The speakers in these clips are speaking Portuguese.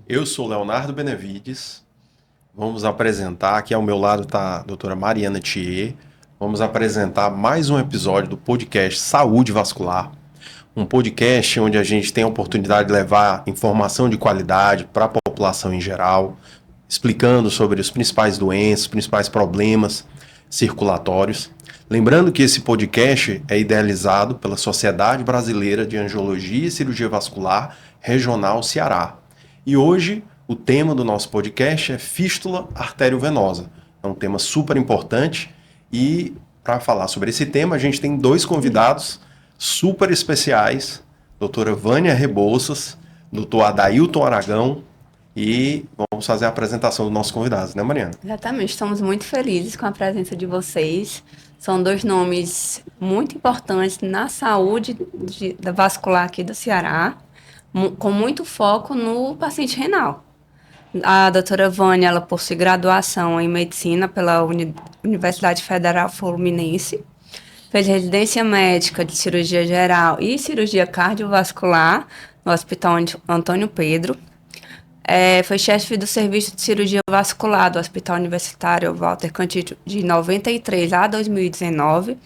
Eu sou Leonardo Benevides. Vamos apresentar, aqui ao meu lado está a doutora Mariana Thier. Vamos apresentar mais um episódio do podcast Saúde Vascular. Um podcast onde a gente tem a oportunidade de levar informação de qualidade para a população em geral, explicando sobre os principais doenças, os principais problemas circulatórios. Lembrando que esse podcast é idealizado pela Sociedade Brasileira de Angiologia e Cirurgia Vascular Regional Ceará. E hoje o tema do nosso podcast é fístula arteriovenosa. É um tema super importante e para falar sobre esse tema a gente tem dois convidados super especiais, doutora Vânia Rebouças, doutor Adailton Aragão, e vamos fazer a apresentação dos nossos convidados, né, Mariana? Exatamente, estamos muito felizes com a presença de vocês. São dois nomes muito importantes na saúde da vascular aqui do Ceará, com muito foco no paciente renal. A doutora Vânia, ela possui graduação em medicina pela Universidade Federal Fluminense, fez residência médica de cirurgia geral e cirurgia cardiovascular no Hospital Antônio Pedro. Foi chefe do serviço de cirurgia vascular do Hospital Universitário Walter Cantídio de 93 a 2019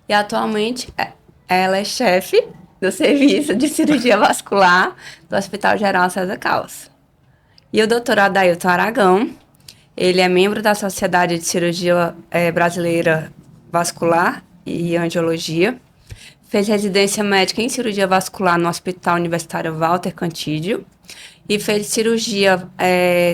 e atualmente ela é chefe do serviço de cirurgia vascular do Hospital Geral César Callas. E o doutor Adailton Aragão, ele é membro da Sociedade de Cirurgia Brasileira Vascular e Angiologia, fez residência médica em cirurgia vascular no Hospital Universitário Walter Cantídio e fez cirurgia,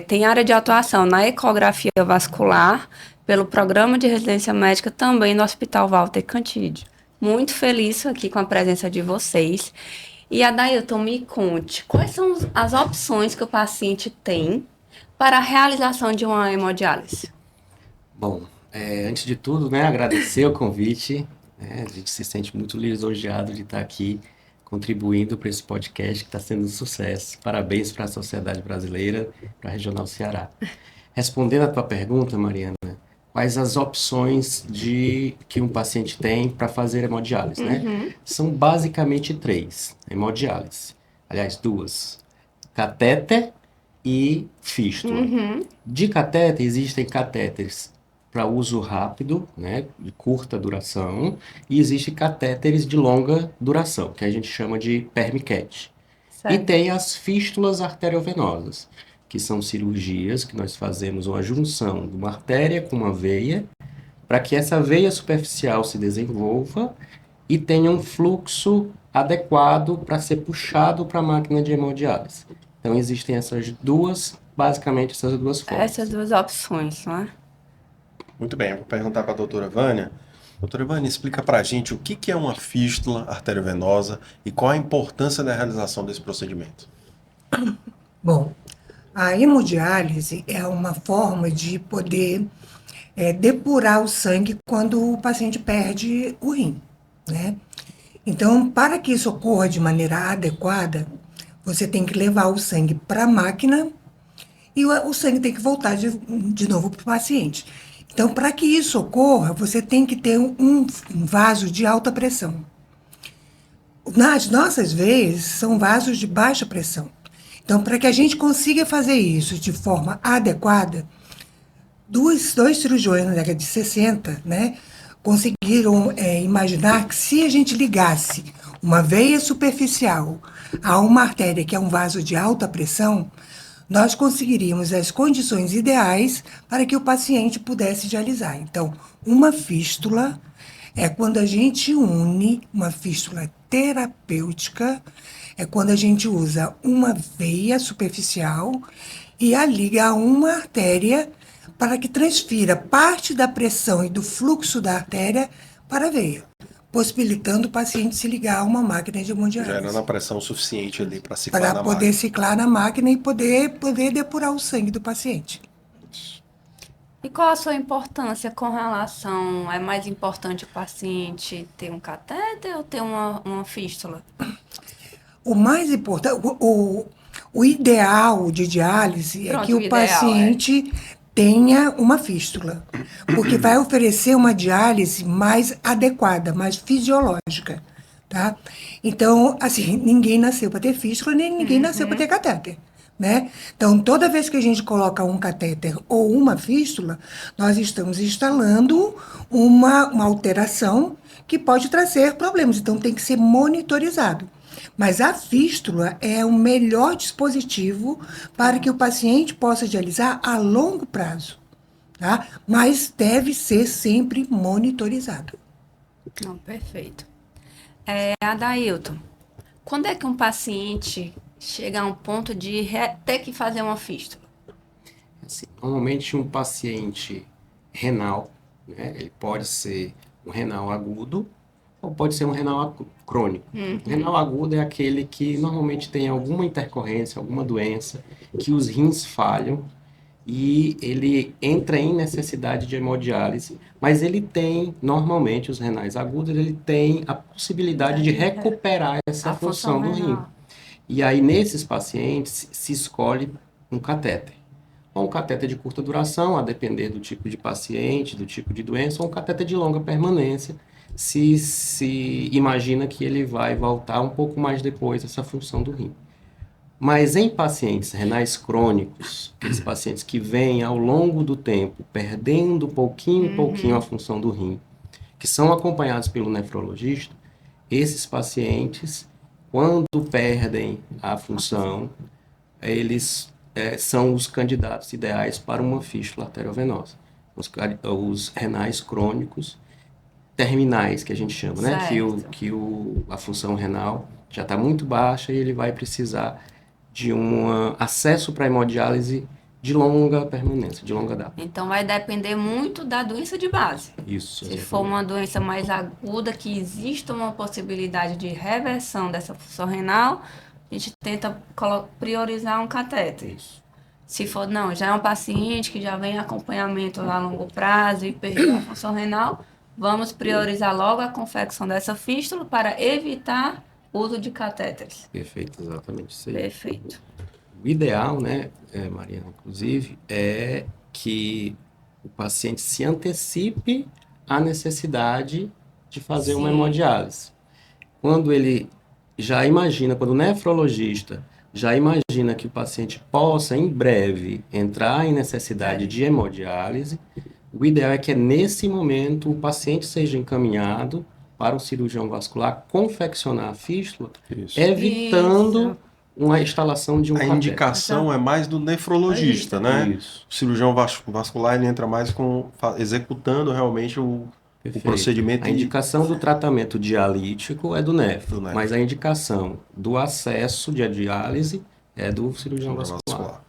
tem área de atuação na ecografia vascular pelo programa de residência médica também no Hospital Walter Cantídio. Muito feliz aqui com a presença de vocês. E Adailton, me conte, quais são as opções que o paciente tem para a realização de uma hemodiálise? Bom, antes de tudo, né, agradecer o convite. A gente se sente muito lisonjeado de estar aqui contribuindo para esse podcast que está sendo um sucesso. Parabéns para a Sociedade Brasileira, para a Regional Ceará. Respondendo a tua pergunta, Mariana, quais as opções que um paciente tem para fazer hemodiálise, né? São basicamente 3 hemodiálise. Aliás, 2. Catéter e fístula. De catéter, existem catéteres para uso rápido, né, de curta duração, e existem catéteres de longa duração, que a gente chama de permiquete. E tem as fístulas arteriovenosas, que são cirurgias que nós fazemos uma junção de uma artéria com uma veia, para que essa veia superficial se desenvolva e tenha um fluxo adequado para ser puxado para a máquina de hemodiálise. Então existem basicamente essas duas formas. Essas duas opções, não é? Muito bem, eu vou perguntar para a doutora Vânia. Doutora Vânia, explica para a gente o que é uma fístula arteriovenosa e qual a importância da realização desse procedimento. Bom, a hemodiálise é uma forma de poder depurar o sangue quando o paciente perde o rim, né? Então, para que isso ocorra de maneira adequada, você tem que levar o sangue para a máquina e o sangue tem que voltar de novo para o paciente. Então, para que isso ocorra, você tem que ter um vaso de alta pressão. Nas nossas veias, são vasos de baixa pressão. Então, para que a gente consiga fazer isso de forma adequada, dois cirurgiões na década de 60, né, conseguiram imaginar que se a gente ligasse uma veia superficial a uma artéria que é um vaso de alta pressão, nós conseguiríamos as condições ideais para que o paciente pudesse dialisar. Então, uma fístula é quando a gente une uma fístula terapêutica, é quando a gente usa uma veia superficial e a liga a uma artéria para que transfira parte da pressão e do fluxo da artéria para a veia, possibilitando o paciente se ligar a uma máquina de hemodiálise. Gerando a pressão suficiente ali para ciclar na máquina. Para poder ciclar na máquina e poder depurar o sangue do paciente. E qual a sua importância com relação... É mais importante o paciente ter um catéter ou ter uma fístula? O mais importante... O ideal de diálise é que o paciente tenha uma fístula, porque vai oferecer uma diálise mais adequada, mais fisiológica, tá? Então, assim, ninguém nasceu para ter fístula, nem ninguém nasceu para ter catéter. né? Então, toda vez que a gente coloca um catéter ou uma fístula, nós estamos instalando uma alteração que pode trazer problemas. Então, tem que ser monitorizado. Mas a fístula é o melhor dispositivo para que o paciente possa dialisar a longo prazo, tá? Mas deve ser sempre monitorizado. Não, perfeito. Adailton, quando é que um paciente chega a um ponto de ter que fazer uma fístula? Assim, normalmente um paciente renal, né, ele pode ser um renal agudo ou pode ser um renal crônico. O renal agudo é aquele que normalmente tem alguma intercorrência, alguma doença, que os rins falham e ele entra em necessidade de hemodiálise, mas ele tem, normalmente, os renais agudos, ele tem a possibilidade de recuperar essa função do rim. renal. E aí, nesses pacientes, se escolhe um catéter. Ou um catéter de curta duração, a depender do tipo de paciente, do tipo de doença, ou um catéter de longa permanência, se imagina que ele vai voltar um pouco mais depois essa função do rim. Mas em pacientes renais crônicos, aqueles pacientes que vêm ao longo do tempo perdendo pouquinho em pouquinho a função do rim, que são acompanhados pelo nefrologista, esses pacientes, quando perdem a função, eles são os candidatos ideais para uma fístula arteriovenosa. Os renais crônicos terminais, que a gente chama, né? A função renal já está muito baixa e ele vai precisar de um acesso para hemodiálise de longa permanência, de longa data. Então vai depender muito da doença de base. Isso. Se for uma doença mais aguda, que exista uma possibilidade de reversão dessa função renal, a gente tenta priorizar um catéter. Isso. Se for, não, já é um paciente que já vem em acompanhamento a longo prazo e perdeu a função renal, vamos priorizar logo a confecção dessa fístula para evitar o uso de catéteres. Perfeito, exatamente isso aí. Perfeito. O ideal, né, Mariana, inclusive, é que o paciente se antecipe à necessidade de fazer uma hemodiálise. Quando ele já imagina, quando o nefrologista já imagina que o paciente possa, em breve, entrar em necessidade de hemodiálise, o ideal é que nesse momento o paciente seja encaminhado para o cirurgião vascular confeccionar a fístula, evitando uma instalação de um catéter. A indicação é mais do nefrologista, né? Isso. O cirurgião vascular ele entra mais executando realmente o procedimento. A indicação do tratamento dialítico é do nefro, mas a indicação do acesso de diálise é do cirurgião vascular.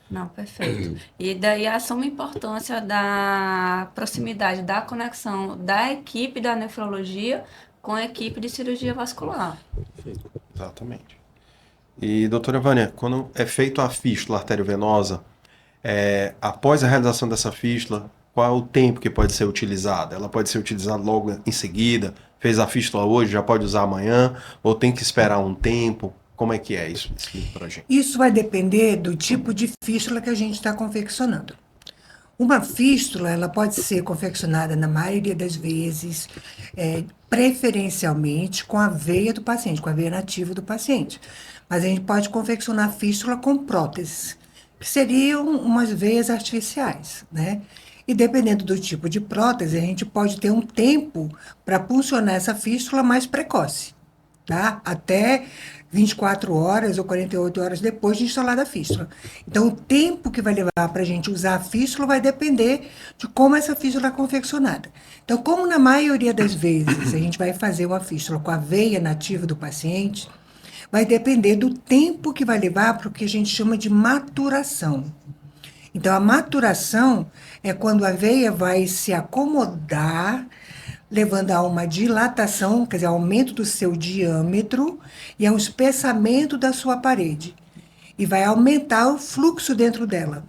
Não, perfeito. E daí a suma importância da proximidade, da conexão da equipe da nefrologia com a equipe de cirurgia vascular. Perfeito. Exatamente. E, doutora Vânia, quando é feita a fístula arteriovenosa, após a realização dessa fístula, qual é o tempo que pode ser utilizada? Ela pode ser utilizada logo em seguida? Fez a fístula hoje, já pode usar amanhã? Ou tem que esperar um tempo? Como é que é isso? Explica pra gente. Isso vai depender do tipo de fístula que a gente está confeccionando. Uma fístula, ela pode ser confeccionada, na maioria das vezes, preferencialmente com a veia do paciente, com a veia nativa do paciente. Mas a gente pode confeccionar fístula com próteses, que seriam umas veias artificiais, né? E dependendo do tipo de prótese, a gente pode ter um tempo para puncionar essa fístula mais precoce, tá? Até 24 horas ou 48 horas depois de instalada a fístula. Então, o tempo que vai levar para a gente usar a fístula vai depender de como essa fístula é confeccionada. Então, como na maioria das vezes a gente vai fazer uma fístula com a veia nativa do paciente, vai depender do tempo que vai levar para o que a gente chama de maturação. Então, a maturação é quando a veia vai se acomodar, levando a uma dilatação, quer dizer, aumento do seu diâmetro e a um espessamento da sua parede. E vai aumentar o fluxo dentro dela,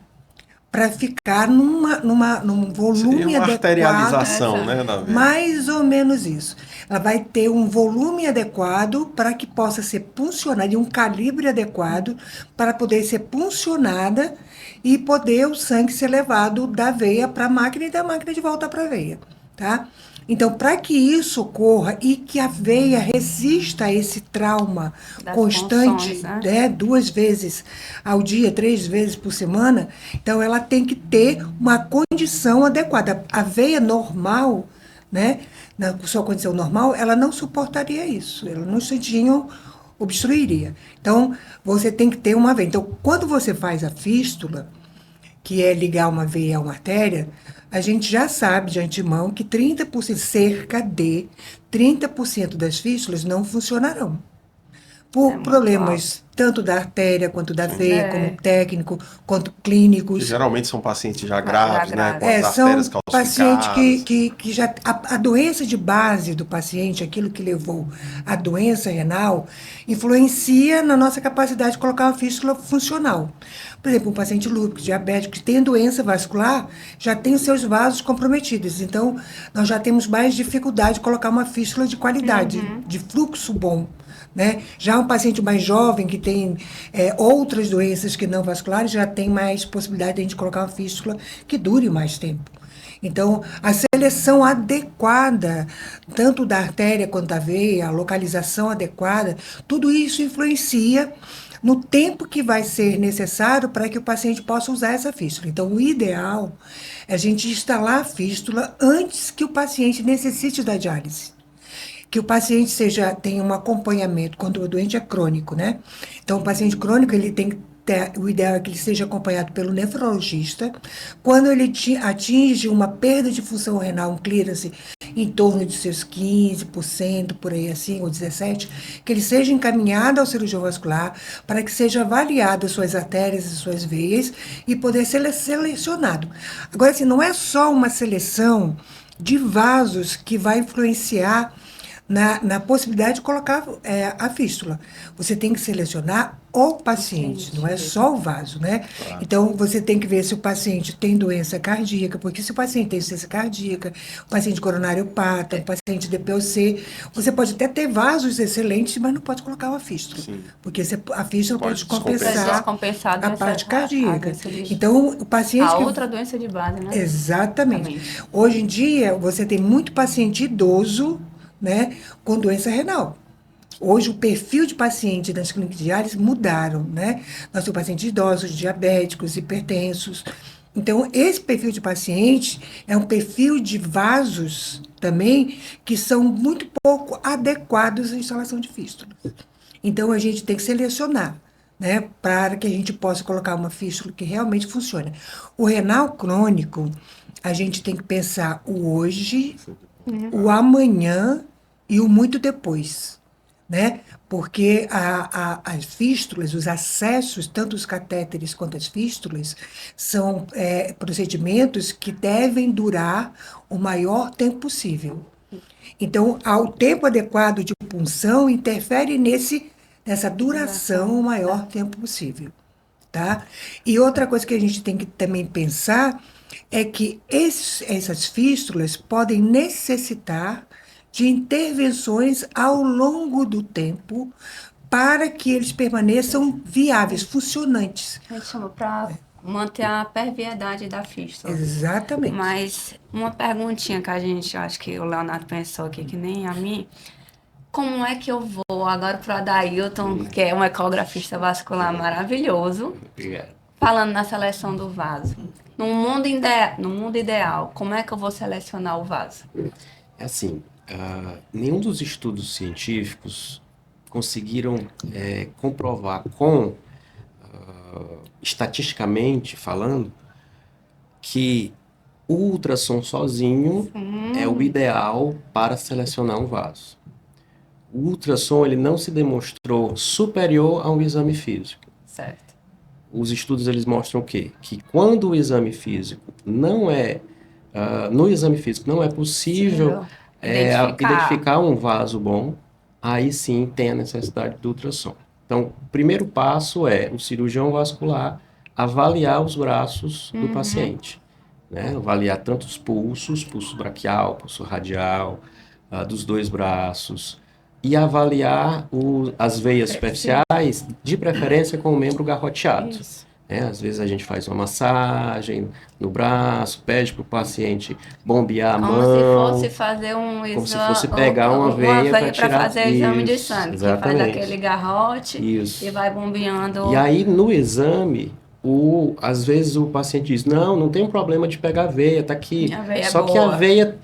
para ficar num volume Seria uma adequado. arterialização, né, da veia? Mais ou menos isso. Ela vai ter um volume adequado para que possa ser puncionada, e um calibre adequado para poder ser puncionada e poder o sangue ser levado da veia para a máquina e da máquina de volta para a veia, tá? Então, para que isso ocorra e que a veia resista a esse trauma Das constante, funções, né? né, 2 vezes ao dia, 3 vezes por semana, então ela tem que ter uma condição adequada. A veia normal, né, na sua condição normal, ela não suportaria isso, ela não cedinho obstruiria. Então, você tem que ter uma veia. Então, quando você faz a fístula, que é ligar uma veia a uma artéria, a gente já sabe de antemão que 30%, cerca de 30% das fístulas não funcionarão. É Por muito problemas tanto da artéria, quanto da veia, como É. técnico, quanto Que clínicos. geralmente são pacientes já graves, né? graves. Com as artérias São pacientes calcificadas. que já. A doença de base do paciente, aquilo que levou à doença renal, influencia na nossa capacidade de colocar uma fístula funcional. Por exemplo, um paciente lúpico, diabético, que tem doença vascular, já tem os seus vasos comprometidos. Então, nós já temos mais dificuldade de colocar uma fístula de qualidade, de fluxo bom. Né? Já um paciente mais jovem, que tem outras doenças que não vasculares, já tem mais possibilidade de a gente colocar uma fístula que dure mais tempo. Então, a seleção adequada, tanto da artéria quanto da veia, a localização adequada, tudo isso influencia no tempo que vai ser necessário para que o paciente possa usar essa fístula. Então, o ideal é a gente instalar a fístula antes que o paciente necessite da diálise. Que o paciente tenha um acompanhamento, quando o doente é crônico, né? Então, o paciente crônico, ele tem que ter, o ideal é que ele seja acompanhado pelo nefrologista. Quando ele atinge uma perda de função renal, um clearance em torno de seus 15%, por aí assim, ou 17%, que ele seja encaminhado ao cirurgião vascular para que seja avaliado as suas artérias e suas veias e poder ser selecionado. Agora, assim, não é só uma seleção de vasos que vai influenciar na possibilidade de colocar a fístula. Você tem que selecionar o paciente, não é só o vaso, né? Claro. Então, você tem que ver se o paciente tem doença cardíaca, porque se o paciente tem doença cardíaca, o paciente coronariopata, o paciente DPOC, você pode até ter vasos excelentes, mas não pode colocar uma fístula. Sim. Porque a fístula pode Pode compensar descompensar a doença- parte a cardíaca. doença de- Então, o paciente A que outra doença de base, né? Exatamente. Hoje em dia, você tem muito paciente idoso, né, com doença renal. Hoje, o perfil de paciente das clínicas de diálise mudaram, né? Nós temos pacientes idosos, diabéticos, hipertensos. Então, esse perfil de paciente é um perfil de vasos também que são muito pouco adequados à instalação de fístula. Então, a gente tem que selecionar, né, para que a gente possa colocar uma fístula que realmente funcione. O renal crônico, a gente tem que pensar o hoje, o amanhã e o muito depois, né? Porque as fístulas, os acessos, tanto os catéteres quanto as fístulas, são procedimentos que devem durar o maior tempo possível. Então, o tempo adequado de punção interfere nessa duração o maior tempo possível, tá? E outra coisa que a gente tem que também pensar é que essas fístulas podem necessitar de intervenções ao longo do tempo para que eles permaneçam viáveis, funcionantes. A gente chama para manter a perviedade da fístula. Exatamente. Mas uma perguntinha que a gente, acho que o Leonardo pensou aqui, que nem a mim. Como é que eu vou agora para o Adailton, que é um ecografista vascular maravilhoso, Obrigado. falando na seleção do vaso? No mundo ideal, como é que eu vou selecionar o vaso? É assim, nenhum dos estudos científicos conseguiram comprovar estatisticamente falando, que o ultrassom sozinho é o ideal para selecionar um vaso. O ultrassom ele não se demonstrou superior a um exame físico. Certo. Os estudos eles mostram o quê? Que quando o exame físico não é... no exame físico não é possível identificar um vaso bom, aí sim tem a necessidade do ultrassom. Então, o primeiro passo é o cirurgião vascular avaliar os braços do paciente, né? Avaliar tanto os pulsos, pulso braquial, pulso radial, dos dois braços, e avaliar as veias superficiais, de preferência com o membro garroteado. Isso. né? Às vezes a gente faz uma massagem no braço, pede para o paciente bombear a Como mão. se fosse fazer um Como se exame, fosse pegar uma veia para para tirar fazer exame de isso, sangue. Que faz exatamente. aquele garrote Isso. e vai bombeando. E aí, no exame, às vezes o paciente diz, não tem problema de pegar a veia, tá aqui. Minha veia é Só que a boa. veia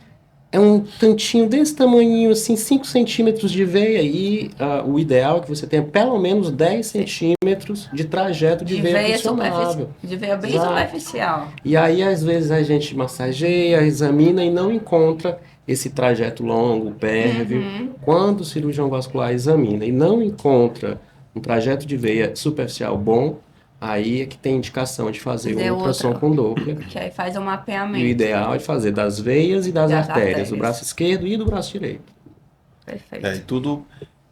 é um tantinho desse tamanhinho, assim, 5 centímetros de veia. E o ideal é que você tenha pelo menos 10 centímetros de trajeto de veia funcionável. De veia bem Exato. superficial. E aí, às vezes, a gente massageia, examina e não encontra esse trajeto longo, pérvio. Quando o cirurgião vascular examina e não encontra um trajeto de veia superficial bom, aí é que tem indicação de fazer Fazer um ultrassom outra. com Doppler. Que aí faz o E o mapeamento. ideal é fazer das veias e das Das artérias, do artérias. braço esquerdo e do braço direito. Perfeito. E tudo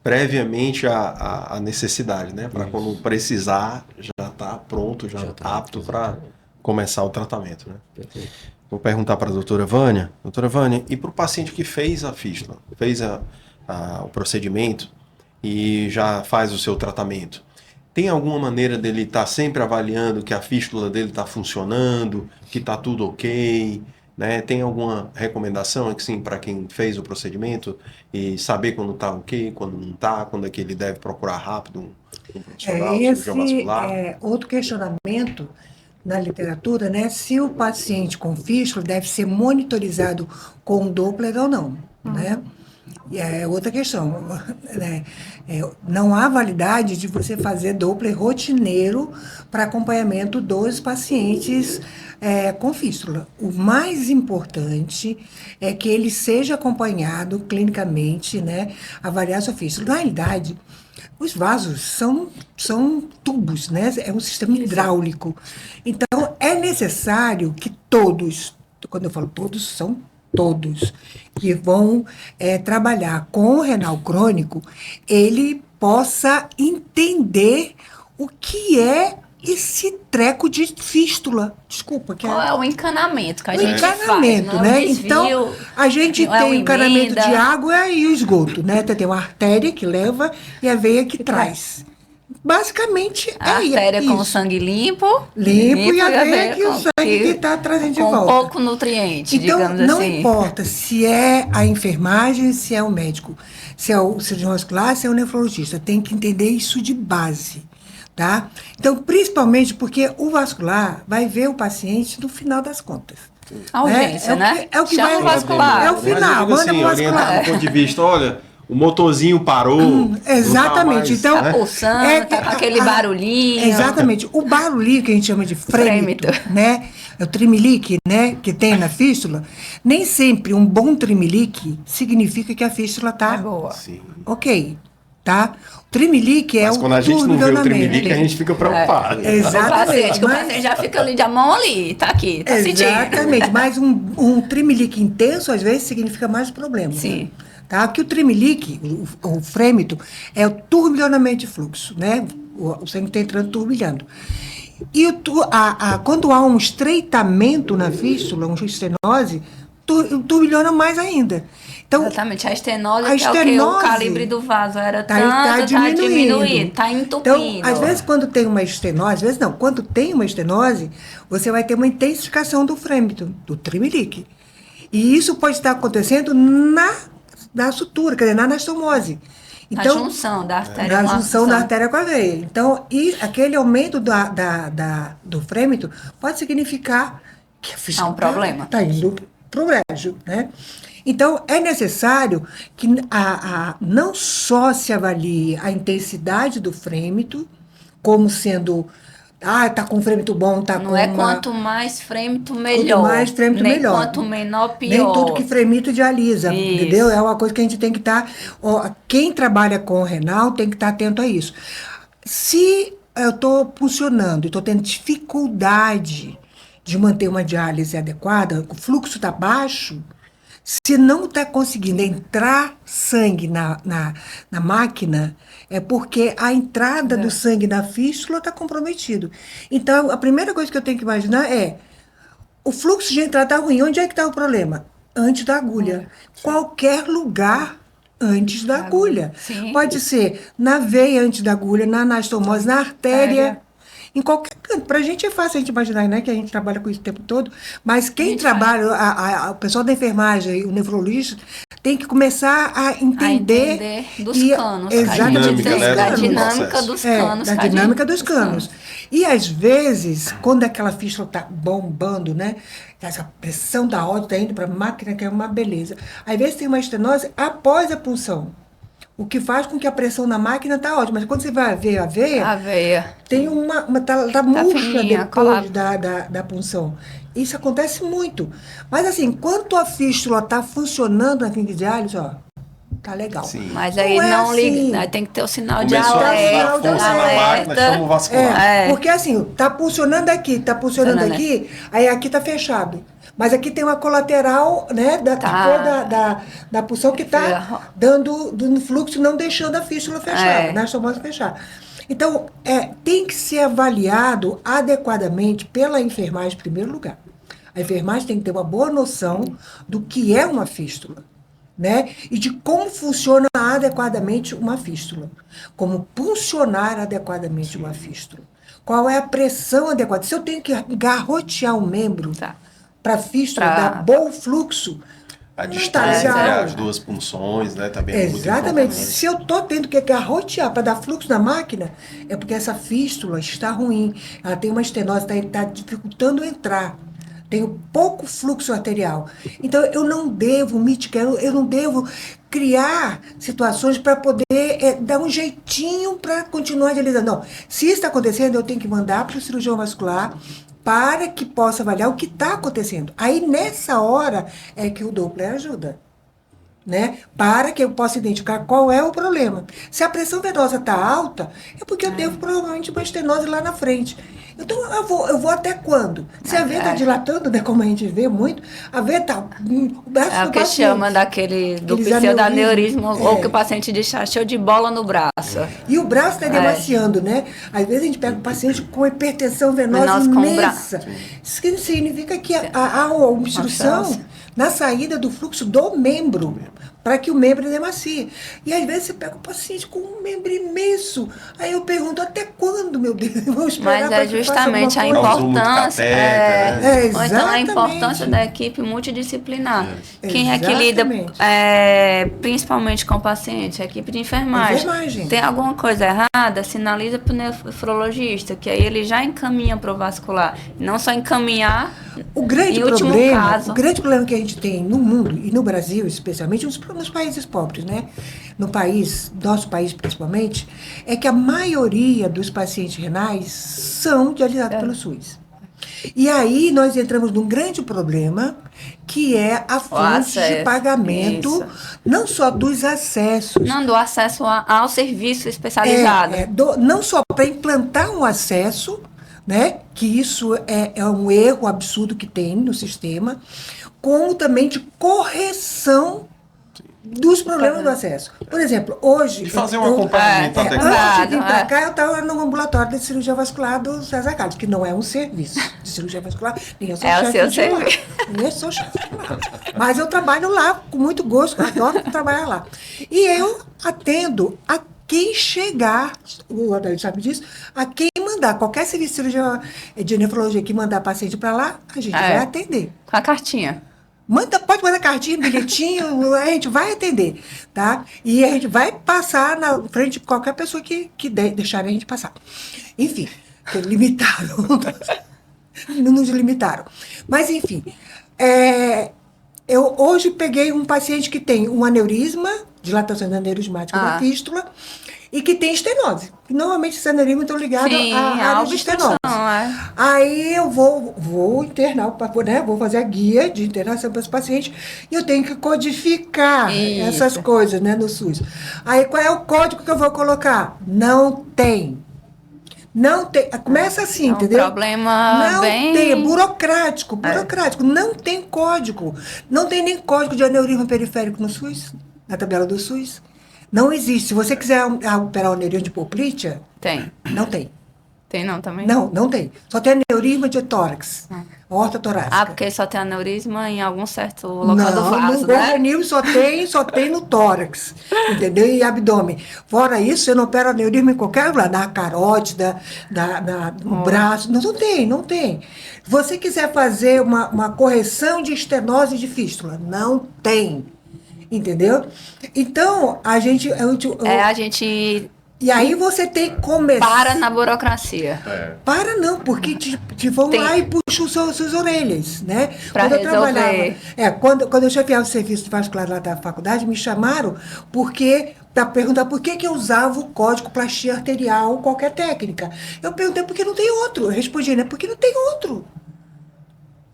previamente à necessidade, né? Para quando precisar, já está pronto, já Já tá, apto para começar o tratamento, né? Perfeito. Vou perguntar para a doutora Vânia. Doutora Vânia, e para o paciente que fez a fístula, fez o procedimento e já faz o seu tratamento, tem alguma maneira dele estar sempre avaliando que a fístula dele está funcionando, que está tudo ok, né? Tem alguma recomendação, assim, para quem fez o procedimento e saber quando está ok, quando não está, quando é que ele deve procurar rápido um profissional, cirurgião Esse vascular? é outro questionamento na literatura, né? Se o paciente com fístula deve ser monitorizado com Doppler ou não, né? E é outra questão, né? Não há validade de você fazer Doppler rotineiro para acompanhamento dos pacientes com fístula. O mais importante é que ele seja acompanhado clinicamente, né? Avaliar sua fístula. Na realidade, os vasos são tubos, né? É um sistema hidráulico. Então, é necessário que todos, quando eu falo todos, são todos, que vão trabalhar com o renal crônico, ele possa entender o que é esse treco de fístula. Desculpa. Qual é o encanamento que a O gente encanamento, faz? né? Desvio, Então, a gente não é tem o uma encanamento emenda. de água e o esgoto, né? Tem uma artéria que leva e a veia que traz. Basicamente, A artéria com o isso. sangue limpo. Limpo e a veia que o com- sangue que está trazendo de com volta. pouco nutriente, Então, digamos não assim. importa se é a enfermagem, se é o médico, se é o cirurgião vascular, se é o nefrologista, tem que entender isso de base, tá? Então, principalmente porque o vascular vai ver o paciente no final das contas. A urgência, né? É o que Chama vai o vascular. É o final, Mas eu manda digo pro assim, orientar vascular. do ponto de vista, olha, o motorzinho parou. não tá Exatamente. mais, Então, né? Pulsando, tá com aquele barulhinho. Exatamente. O barulhinho que a gente chama de frêmito, né? É o trimelique, né? Que tem na fístula. Nem sempre um bom trimelique significa que a fístula tá Boa. Sim. ok, tá? O trimelique é Mas o quando a gente não vê o turbulionamento. tremelique, a gente fica preocupado. Exatamente. O paciente já fica ali de a mão ali, tá aqui, tá sentindo. Exatamente, mas um tremelique intenso, às vezes, significa mais problemas. Sim. Tá? Que o tremelique, o frêmito, é o turbilhonamento de fluxo, né? O sangue está entrando turbilhando. E quando há um estreitamento na fístula, uma estenose, turbilhona mais ainda. Então, Exatamente, a estenose, a que é o que o estenose calibre do vaso era tá tanto, tá diminuindo, tá Então, entupindo. às vezes, quando tem uma estenose, às vezes não, quando tem uma estenose, você vai ter uma intensificação do frêmito, do tremelique. E isso pode estar acontecendo na sutura, quer dizer, na anastomose. Na junção da artéria na com a junção da sangue. artéria com a veia. Então, e aquele aumento do frêmito pode significar que a fístula Há um problema. está indo para o brejo, né? Então, é necessário que não só se avalie a intensidade do frêmito, como sendo, tá com frêmito bom, tá Não com é uma... quanto mais frêmito, melhor. Quanto mais frêmito, Nem melhor. quanto menor, pior. Nem tudo que frêmito dialisa, Isso. entendeu? É uma coisa que a gente tem que estar... Quem trabalha com o renal tem que estar atento a isso. Se eu estou pulsionando e estou tendo dificuldade de manter uma diálise adequada, o fluxo está baixo, se não está conseguindo entrar sangue na máquina, é porque a entrada do sangue na fístula está comprometido. Então, a primeira coisa que eu tenho que imaginar é o fluxo de entrada está ruim. Onde é que está o problema? Antes da agulha. Qualquer lugar antes da agulha. Sim. Pode ser na veia antes da agulha, na anastomose, na artéria. em qualquer canto. Para a gente é fácil a gente imaginar, né, que a gente trabalha com isso o tempo todo, mas quem trabalha, o pessoal da enfermagem, o nefrologista, tem que começar a entender dos e, canos. exatamente, Da dos dinâmica canos. dos é, canos. da dinâmica dos canos. E às vezes, quando aquela fístula está bombando, né? Essa pressão da ódio está indo para a máquina, que é uma beleza. Às vezes tem uma estenose após a punção. O que faz com que a pressão na máquina está ótima. Mas quando você vai ver a veia, tem tá murcha fininha, depois da punção. Isso acontece muito. Mas assim, enquanto a fístula está funcionando na clínica de diálise, ó, tá legal. Sim. Mas aí Não é não liga, assim. né? Tem que ter o sinal Começou de a alerta. dar força na máquina, chama o vascular. Porque assim, tá funcionando aqui, Funcionando aqui, aí aqui tá fechado. Mas aqui tem uma colateral, né, da punção que tá dando fluxo, não deixando a fístula fechada, né, chamando fechar. Então, tem que ser avaliado adequadamente pela enfermagem em primeiro lugar. A enfermagem tem que ter uma boa noção do que é uma fístula, né? E de como funciona adequadamente uma fístula. Como funcionar adequadamente uma fístula. Qual é a pressão adequada. Se eu tenho que garrotear um membro para a fístula dar bom fluxo, A não tá distância entre legal. as duas punções, né? Também é muito Exatamente. importante. Se eu estou tendo que garrotear para dar fluxo na máquina, é porque essa fístula está ruim. Ela tem uma estenose, está dificultando entrar. Tenho pouco fluxo arterial. Então, eu não devo mitigar, eu não devo criar situações para poder dar um jeitinho para continuar dialisando. Não. Se isso está acontecendo, eu tenho que mandar para o cirurgião vascular para que possa avaliar o que está acontecendo. Aí, nessa hora, é que o Doppler ajuda. Né? Para que eu possa identificar qual é o problema. Se a pressão venosa está alta, é porque eu devo provavelmente uma estenose lá na frente. Então, eu vou até quando? Se a veia está dilatando, né, como a gente vê muito, a veia está... O braço É o que chama do pseudaneurismo, ou que o paciente diz cheio de bola no braço. E o braço está demasiando, né? Às vezes a gente pega um paciente com hipertensão venosa imensa. Isso significa que há uma obstrução na saída do fluxo do membro, para que o membro demacie. E às vezes você pega um paciente com um membro imenso. Aí eu pergunto, até quando, meu Deus? Mas é justamente a importância. Ou então a importância da equipe multidisciplinar. Quem é que lida principalmente com o paciente? A equipe de enfermagem. Tem alguma coisa errada? Sinaliza para o nefrologista, que aí ele já encaminha para o vascular. Não só encaminhar. O grande problema que a gente tem no mundo, e no Brasil especialmente, nos países pobres, né? Nosso país principalmente, é que a maioria dos pacientes renais são dialisados pelo SUS. E aí nós entramos num grande problema, que é a fonte de pagamento, não só dos acessos. Não, do acesso ao serviço especializado. Não só para implantar um acesso, né, que isso é um erro absurdo que tem no sistema, como também de correção dos problemas do acesso. Por exemplo, hoje... De fazer um acompanhamento adequado. Antes de vir para cá, eu estava no ambulatório de cirurgia vascular do César Carlos, que não é um serviço de cirurgia vascular, nem eu sou chefe de lá. Nem eu sou chefe de lá. Mas eu trabalho lá com muito gosto, adoro trabalhar lá. E eu atendo a quem chegar, o Adélio sabe disso, a quem mandar. Qualquer serviço de cirurgia de nefrologia que mandar paciente para lá, a gente vai atender. Com a cartinha. Pode mandar cartinha, bilhetinho, a gente vai atender, tá? E a gente vai passar na frente de qualquer pessoa que deixar a gente passar. Enfim, que limitaram. Não nos limitaram. Mas, enfim, eu hoje peguei um paciente que tem um aneurisma, dilatação aneurismática da fístula, e que tem estenose. Normalmente esses aneurismas estão ligados à área de estenose. Aí eu vou internar, vou fazer a guia de internação para esse paciente, e eu tenho que codificar essas coisas, né, no SUS. Aí qual é o código que eu vou colocar? Não tem. Não tem. Começa assim, entendeu? Problema não bem... tem, é burocrático. Não tem código. Não tem nem código de aneurisma periférico no SUS, na tabela do SUS. Não existe. Se você quiser operar o aneurisma de Poplitea, tem. Não tem. Tem não também? Não tem. Só tem aneurisma de tórax, aorta torácica. Porque só tem aneurisma em algum certo local do Não, vaso, no né? organismo só tem no tórax, entendeu? E abdômen. Fora isso, você não opera aneurisma em qualquer lugar, na carótida, no braço. Não tem. Se você quiser fazer uma correção de estenose de fístula, não tem. Entendeu? Então, a gente. A gente E aí você tem que começar. para na burocracia. Para não, porque te vão lá e puxam suas orelhas, né? Pra Quando eu resolver. trabalhava, quando eu chefiava o serviço vascular lá da faculdade, me chamaram para perguntar por que eu usava o código plastia arterial, qualquer técnica. Eu perguntei por que não tem outro. Eu respondi, né? Porque não tem outro.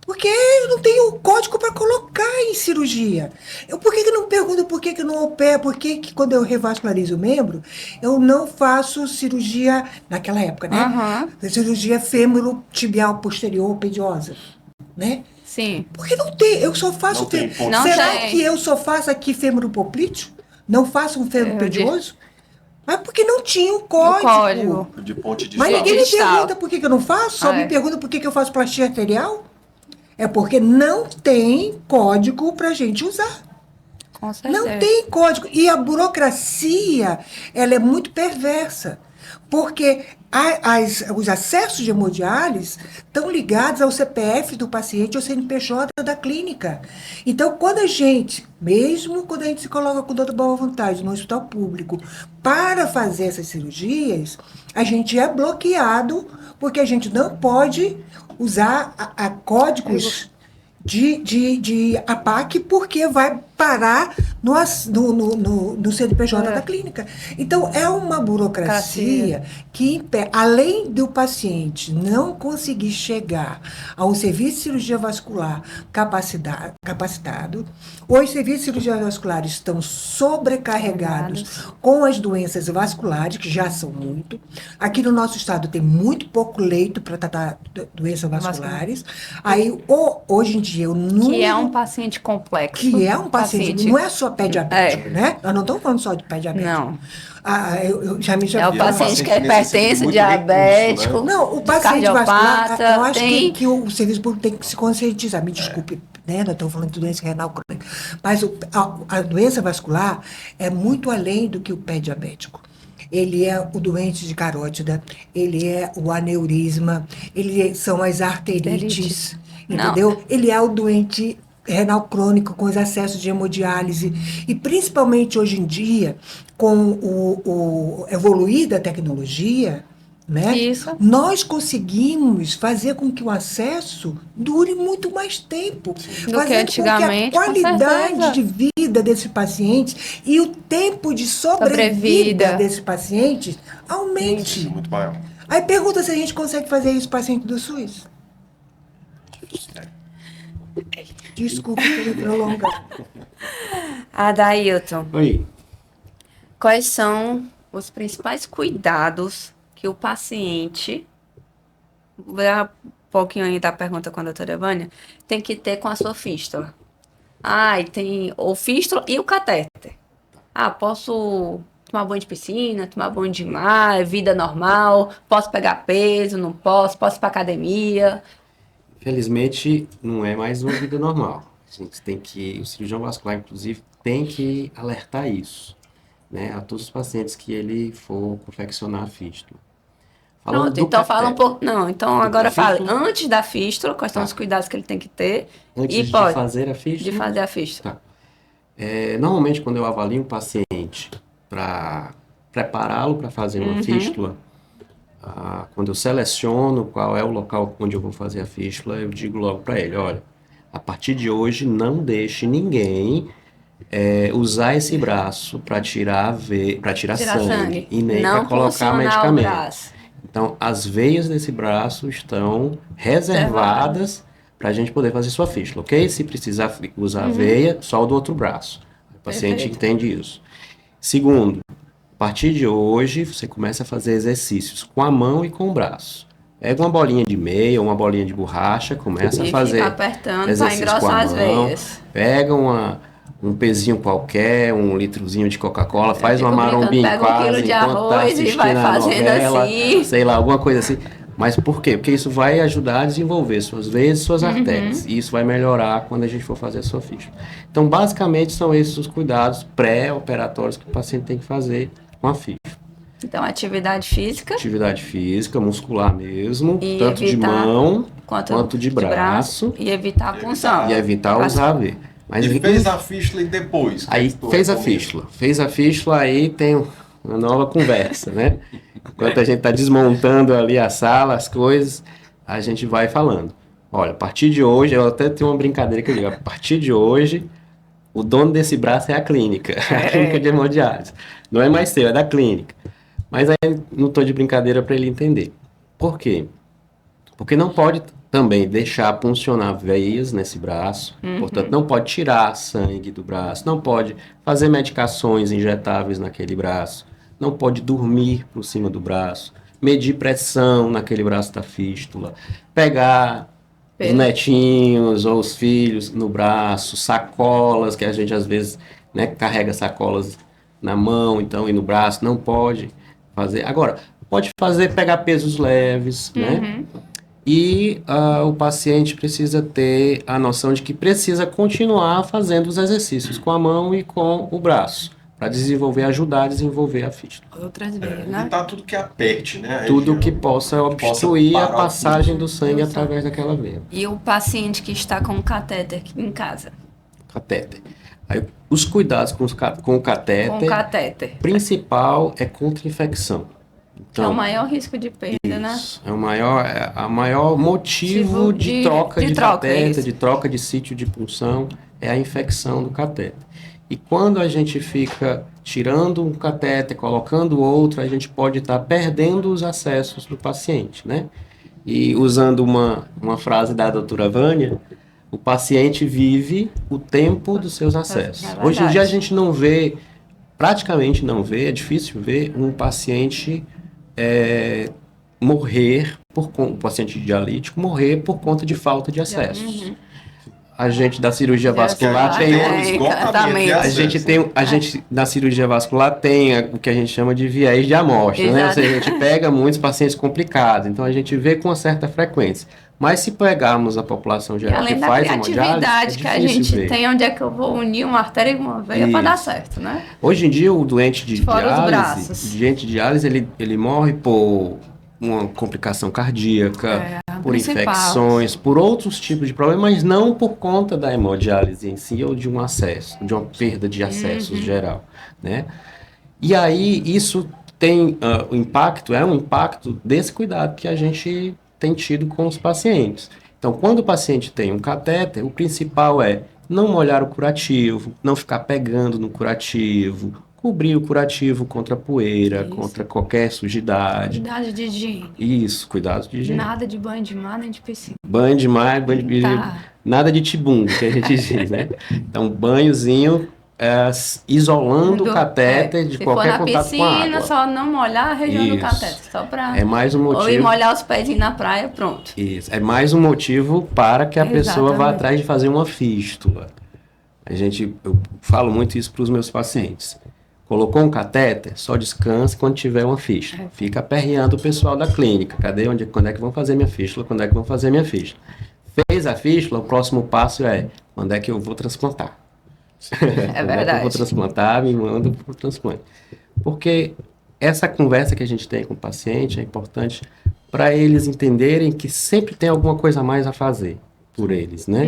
Porque eu não tenho código para colocar em cirurgia. Por que não pergunto por que não opero? Por que quando eu revascularizo o membro, eu não faço cirurgia, naquela época, né? Cirurgia fêmuro-tibial posterior pediosa, né? Sim. Porque não tem, eu só faço... Não tem ponto. Não Será tem. que eu só faço aqui fêmuro poplíteo? Não faço um fêmuro pedioso? Mas porque não tinha o código. De ponte de Mas sol. ninguém me Distal. pergunta por que eu não faço, só me pergunta por que eu faço plastia arterial. É porque não tem código para a gente usar. Com certeza. Não tem código. E a burocracia, ela é muito perversa. Porque os acessos de hemodiálise estão ligados ao CPF do paciente ou CNPJ da clínica. Então, mesmo quando a gente se coloca com toda boa vontade no hospital público para fazer essas cirurgias, a gente é bloqueado porque a gente não pode usar a códigos de APAC porque vai parar no CNPJ da clínica. Então, é uma burocracia que, além do paciente não conseguir chegar a um serviço de cirurgia vascular capacitado, os serviços de cirurgia vascular estão sobrecarregados com as doenças vasculares, que já são muito. Aqui no nosso estado tem muito pouco leito para tratar doenças vasculares. Aí, hoje em dia, o número... Que é um paciente complexo. Que é um paciente, não é só pé diabético, né? Nós não estamos falando só de pé diabético. Não. Eu já me É o paciente que é hipertenso, muito diabético. recurso, né? Não, o paciente vascular, cardiopata, eu acho tem... que o serviço público tem que se conscientizar. Me desculpe, né? Nós estamos falando de doença renal crônica. Mas a doença vascular é muito além do que o pé diabético. Ele é o doente de carótida, ele é o aneurisma, são as arterites, entendeu? Não. Ele é o doente renal crônico com os acessos de hemodiálise. E principalmente hoje em dia, com o evoluir da tecnologia, né? Isso. Nós conseguimos fazer com que o acesso dure muito mais tempo. Do que antigamente, com que a qualidade de vida desses pacientes e o tempo de sobrevida desses pacientes aumente. Isso, muito maior. Aí pergunta se a gente consegue fazer isso para paciente do SUS. Desculpa por me prolongar. Adailton. Oi. Quais são os principais cuidados que o paciente, vou dar um pouquinho aí da pergunta com a doutora Vânia, tem que ter com a sua fístula? Tem o fístula e o catéter. Posso tomar banho de piscina, tomar banho de mar, vida normal, posso pegar peso, não posso ir para academia. Felizmente, não é mais uma vida normal. A gente tem que, o cirurgião vascular, inclusive, tem que alertar isso, né, a todos os pacientes que ele for confeccionar a fístula. Pronto, então fala um pouco. Não, então agora fale antes da fístula, quais são os cuidados que ele tem que ter. Antes de fazer a fístula? De fazer a fístula. Tá. Normalmente, quando eu avalio um paciente para prepará-lo para fazer uma fístula, quando eu seleciono qual é o local onde eu vou fazer a fístula, eu digo logo para ele, olha, a partir de hoje não deixe ninguém usar esse braço para tirar sangue e nem para colocar medicamento. Então, as veias desse braço estão reservadas para a gente poder fazer sua fístula, ok? Se precisar usar a veia, só o do outro braço. O paciente entende isso. Segundo, a partir de hoje, você começa a fazer exercícios com a mão e com o braço. Pega uma bolinha de meia, uma bolinha de borracha, começa a fazer apertando exercício para engrossar com a as mão. veias. Pega um pezinho qualquer, um litrozinho de Coca-Cola, faz uma fico marombinha em brincando, pega 1 casa quilo de enquanto tá arroz e assistindo vai a fazendo novela, assim. sei lá, alguma coisa assim. Mas por quê? Porque isso vai ajudar a desenvolver suas veias e suas artérias. E isso vai melhorar quando a gente for fazer a sua ficha. Então, basicamente, são esses os cuidados pré-operatórios que o paciente tem que fazer com a ficha. Então, atividade física. Atividade física, muscular mesmo, E tanto de evitar mão quanto de braço. E evitar a punção. E evitar usar AV. Mas E fez a fístula e depois? Aí que tu fez a recomenda? fístula. Fez a fístula, aí tem uma nova conversa, né? Enquanto a gente está desmontando ali a sala, as coisas, a gente vai falando. Olha, a partir de hoje, eu até tenho uma brincadeira que eu digo, a partir de hoje, o dono desse braço é a clínica, a clínica de hemodiálise. Não é mais seu, é da clínica. Mas aí não estou de brincadeira para ele entender. Por quê? Porque não pode também deixar puncionar veias nesse braço, portanto, não pode tirar sangue do braço, não pode fazer medicações injetáveis naquele braço, não pode dormir por cima do braço, medir pressão naquele braço da fístula, pegar os netinhos ou os filhos no braço, sacolas, que a gente às vezes, né, carrega sacolas na mão, então, e no braço, não pode fazer. Agora, pode fazer, pegar pesos leves, né? E o paciente precisa ter a noção de que precisa continuar fazendo os exercícios com a mão e com o braço, para ajudar a desenvolver a fístula. Outras vezes, né? Evitar tudo que aperte, né? a Tudo região. que possa obstruir a parar o passagem fluxo. do sangue através daquela veia. E o paciente que está com catéter em casa? Catéter. Aí, os cuidados com o Com catéter, catéter. principal é contra infecção. Que é o maior risco de perda, né? Isso, é a maior motivo de troca de troca, catéter, isso. de troca de sítio de punção, é a infecção do catéter. E quando a gente fica tirando um catéter, colocando outro, a gente pode estar perdendo os acessos do paciente, né? E usando uma frase da doutora Vânia, o paciente vive o tempo dos seus acessos. É Hoje em dia a verdade. gente não vê, praticamente não vê, é difícil ver um paciente morrer, um paciente dialítico morrer por conta de falta de acessos. A gente da cirurgia vascular tem exatamente. a gente na cirurgia vascular tem o que a gente chama de viés de amostra, né? Ou seja, a gente pega muitos pacientes complicados, então a gente vê com uma certa frequência. Mas se pegarmos a população E geral além que da faz hemodiálise, criatividade que a difícil gente ver. tem, onde é que eu vou unir uma artéria e uma veia para dar Isso. certo, né? Hoje em dia o doente de Fora os diálise, braços. ele morre por uma complicação cardíaca, por principal. infecções, por outros tipos de problemas, mas não por conta da hemodiálise em si ou de um acesso, de uma perda de acessos geral, né? E aí isso tem um impacto desse cuidado que a gente tem tido com os pacientes. Então, quando o paciente tem um catéter, o principal é não molhar o curativo, não ficar pegando no curativo, cobrir o curativo contra poeira, contra qualquer sujidade. Cuidado de higiene. Isso, cuidado de higiene. Nada de banho de mar nem de piscina. Banho de mar, banho de Tá. nada de tibum, que a gente diz, né? Então, banhozinho isolando o catéter de Se qualquer for na contato com a piscina, água. só não molhar a região do Isso. catéter, só para... É mais um Ou ir motivo. molhar os pezinhos na praia, pronto. Isso, é mais um motivo para que a pessoa vá Exatamente. atrás de fazer uma fístula. Eu falo muito isso para os meus pacientes. Colocou um catéter, só descanse quando tiver uma fístula. Fica aperreando o pessoal da clínica. Quando é que vão fazer minha fístula? Quando é que vão fazer minha fístula? Fez a fístula, o próximo passo é quando é que eu vou transplantar? É Quando é que eu verdade. vou transplantar, me manda para o transplante. Porque essa conversa que a gente tem com o paciente é importante para eles entenderem que sempre tem alguma coisa a mais a fazer por eles, né?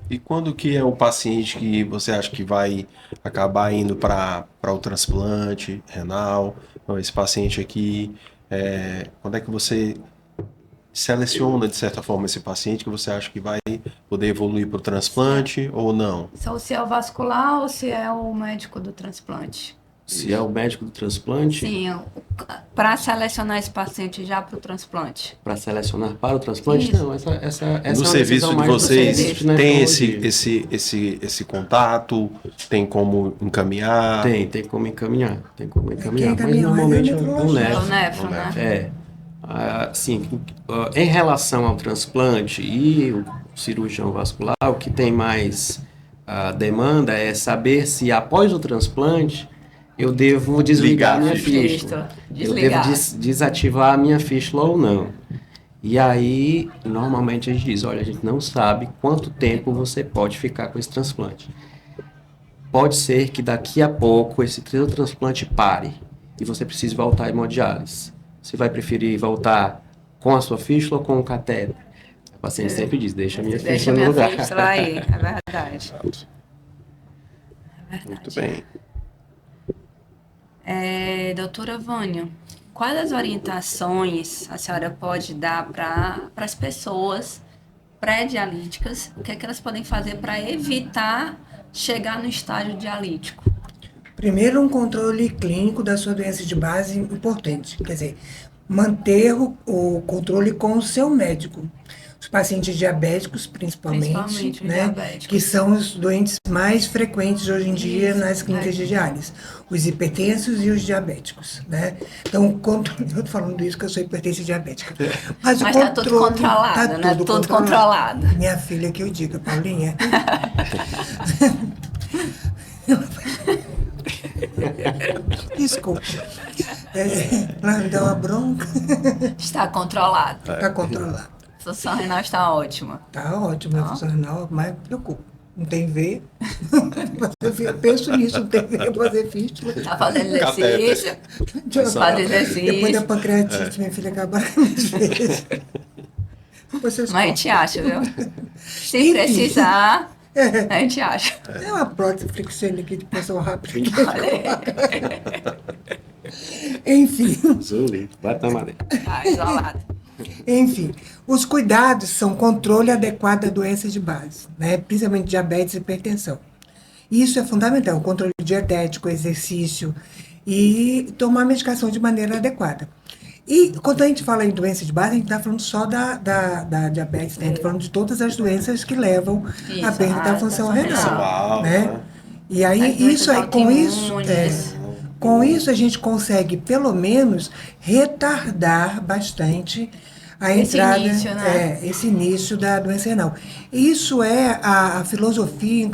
E quando que é o paciente que você acha que vai acabar indo para o transplante renal? Então, esse paciente aqui, quando é que você seleciona, de certa forma, esse paciente que você acha que vai poder evoluir para o transplante ou não? Se é o vascular ou se é o médico do transplante? Se é o médico do transplante, Sim, para selecionar esse paciente já para o transplante. para selecionar para o transplante, Isso. não, essa é No uma serviço decisão de mais do vocês serviço de tem nefrologia. esse contato? Tem como encaminhar? Tem como encaminhar, mas encaminha normalmente mais é o o nefrologista. O nefro, né? Assim, em relação ao transplante e o cirurgião vascular, o que tem mais a demanda é saber se após o transplante eu devo desligar Ligar a minha fístula. fístula. Eu Desligar. devo desativar a minha fístula ou não. E aí, normalmente a gente diz, olha, a gente não sabe quanto tempo você pode ficar com esse transplante. Pode ser que daqui a pouco esse transplante pare e você precise voltar à hemodiálise. Você vai preferir voltar com a sua fístula ou com o catéter? O paciente sempre diz, deixa a minha Deixa fístula no minha lugar. fístula aí, é verdade. Muito bem. Doutora Vânia, quais as orientações a senhora pode dar para as pessoas pré-dialíticas? O que é que elas podem fazer para evitar chegar no estágio dialítico? Primeiro, um controle clínico da sua doença de base importante. Quer dizer, manter o controle com o seu médico. Os pacientes diabéticos, principalmente, Principalmente os né, diabéticos. que são os doentes mais frequentes hoje em dia Isso, nas clínicas de diálise. Os hipertensos e os diabéticos, né? Então, o controle, eu estou falando isso que eu sou hipertensa e diabética. Mas o Mas tá tudo controlado, né? Tudo controlado. Minha filha que eu diga, Paulinha. Desculpa. Ela me dá uma bronca. Está controlado. Está controlado. A função renal está ótima. Tá ótimo, minha função renal, mas me preocupa. Não tem veia. Eu penso nisso, não tem veia para fazer fístula. Está fazendo exercício. Faz exercício. Depois da pancreatite, minha filha acabaram de vezes. Mas a gente acha, viu? Se Enfim. precisar, a gente acha. É uma prótese flexível aqui de pressão rápida. Enfim. Zuli, bate na madeira. Tá isolado. Enfim, os cuidados são controle adequado da doença de base, né? Principalmente diabetes e hipertensão. Isso é fundamental, controle dietético, exercício e tomar medicação de maneira adequada. E quando a gente fala em doença de base, a gente está falando só da diabetes, né? A gente está falando de todas as doenças que levam à Isso, perda da função renal, renal, né? né? E aí, As doenças isso aí, autoimunes. com isso a gente consegue, pelo menos, retardar bastante a Esse entrada, início, né? esse início da doença renal. Isso é a filosofia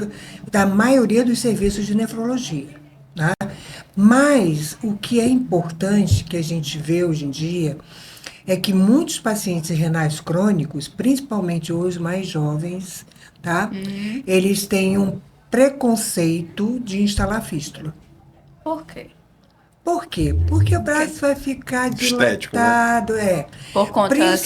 da maioria dos serviços de nefrologia, né? Mas o que é importante que a gente vê hoje em dia é que muitos pacientes renais crônicos, principalmente os mais jovens, tá? Eles têm um preconceito de instalar fístula. Por quê? Por quê? Porque o braço vai ficar Estético, né? dilatado, Por conta Princ-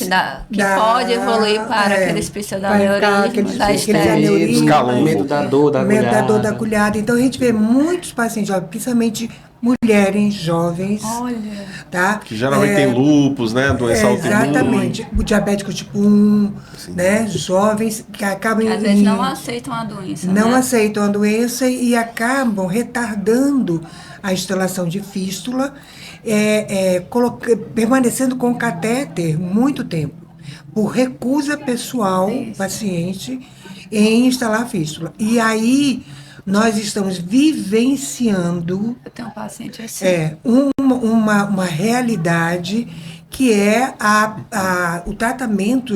que pode evoluir para aqueles vai ficar pseudaneurismos da aqueles estética. aneurismas, Calombo. Medo da dor da medo da dor da agulhada. agulhada. Então a gente vê muitos pacientes jovens, principalmente mulheres jovens, Olha, tá? Que geralmente tem lúpus, né? Doença autoimune. Exatamente. O diabético tipo 1, né? Jovens que acabam às vezes não aceitam a doença, não né? aceitam a doença e acabam retardando a instalação de fístula, permanecendo com o catéter muito tempo, por recusa pessoal do paciente em instalar a fístula. E aí nós estamos vivenciando Eu tenho um paciente assim. uma realidade que é o tratamento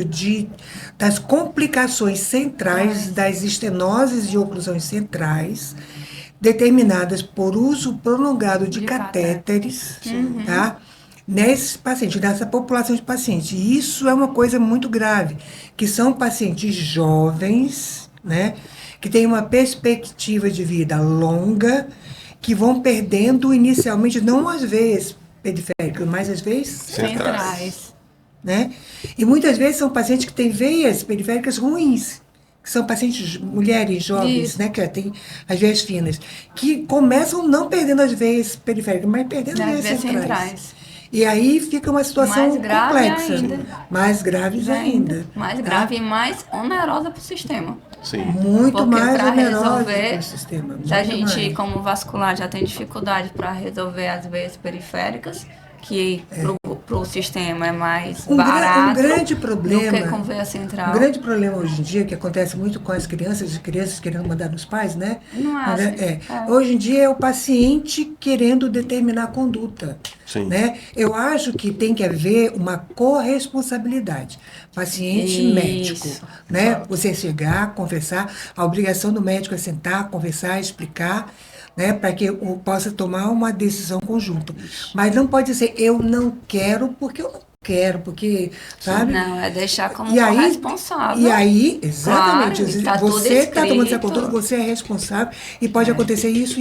das complicações centrais, das estenoses e oclusões centrais, determinadas por uso prolongado de De catéteres, tá? Nesses pacientes, nessa população de pacientes. E isso é uma coisa muito grave, que são pacientes jovens, né? Que têm uma perspectiva de vida longa, que vão perdendo inicialmente, não as veias periféricas, mas as veias Centrais. né? E muitas vezes são pacientes que têm veias periféricas ruins, que são pacientes, mulheres jovens, Isso. né? Que já têm as veias finas, que começam não perdendo as veias periféricas, mas perdendo as Nas veias veias centrais. centrais. E aí fica uma situação Mais grave complexa. ainda. Mais graves ainda. Mais tá? grave e mais onerosa para o sistema. Sim. Muito Porque mais para onerosa resolver, para o sistema. se a muito gente, mais. como vascular, já tem dificuldade para resolver as veias periféricas, que pro sistema é mais Um barato grande do problema, que com veia central. um grande problema hoje em dia, que acontece muito com as crianças querendo mandar nos pais, né? Não é assim. Hoje em dia é o paciente querendo determinar a conduta. Sim. Né? Eu acho que tem que haver uma corresponsabilidade. Paciente e médico. Isso. Né? Exato. Você chegar, conversar, a obrigação do médico é sentar, conversar, explicar, né? Para que eu possa tomar uma decisão conjunta. Mas não pode ser, eu não quero porque eu não quero, porque, sabe? Não, é deixar como E aí, corresponsável. e aí, exatamente, Claro, e tá tudo você está tomando essa escrito. conduta, você é responsável e pode acontecer isso.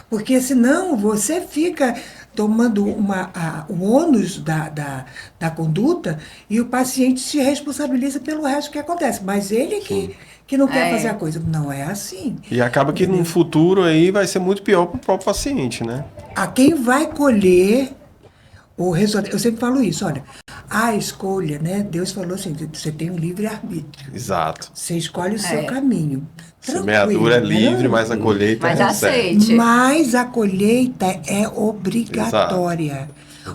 Porque senão você fica tomando o ônus da conduta e o paciente se responsabiliza pelo resto que acontece. Mas ele que não quer fazer a coisa. Não é assim. E acaba que no futuro aí vai ser muito pior para o próprio paciente, né? A quem vai colher o resultado. Eu sempre falo isso, olha, a escolha, né? Deus falou assim, você tem um livre-arbítrio. Exato. Você escolhe o seu caminho. A semeadura é livre, né? mas a colheita Mas é certa. aceite. Mas a colheita é obrigatória.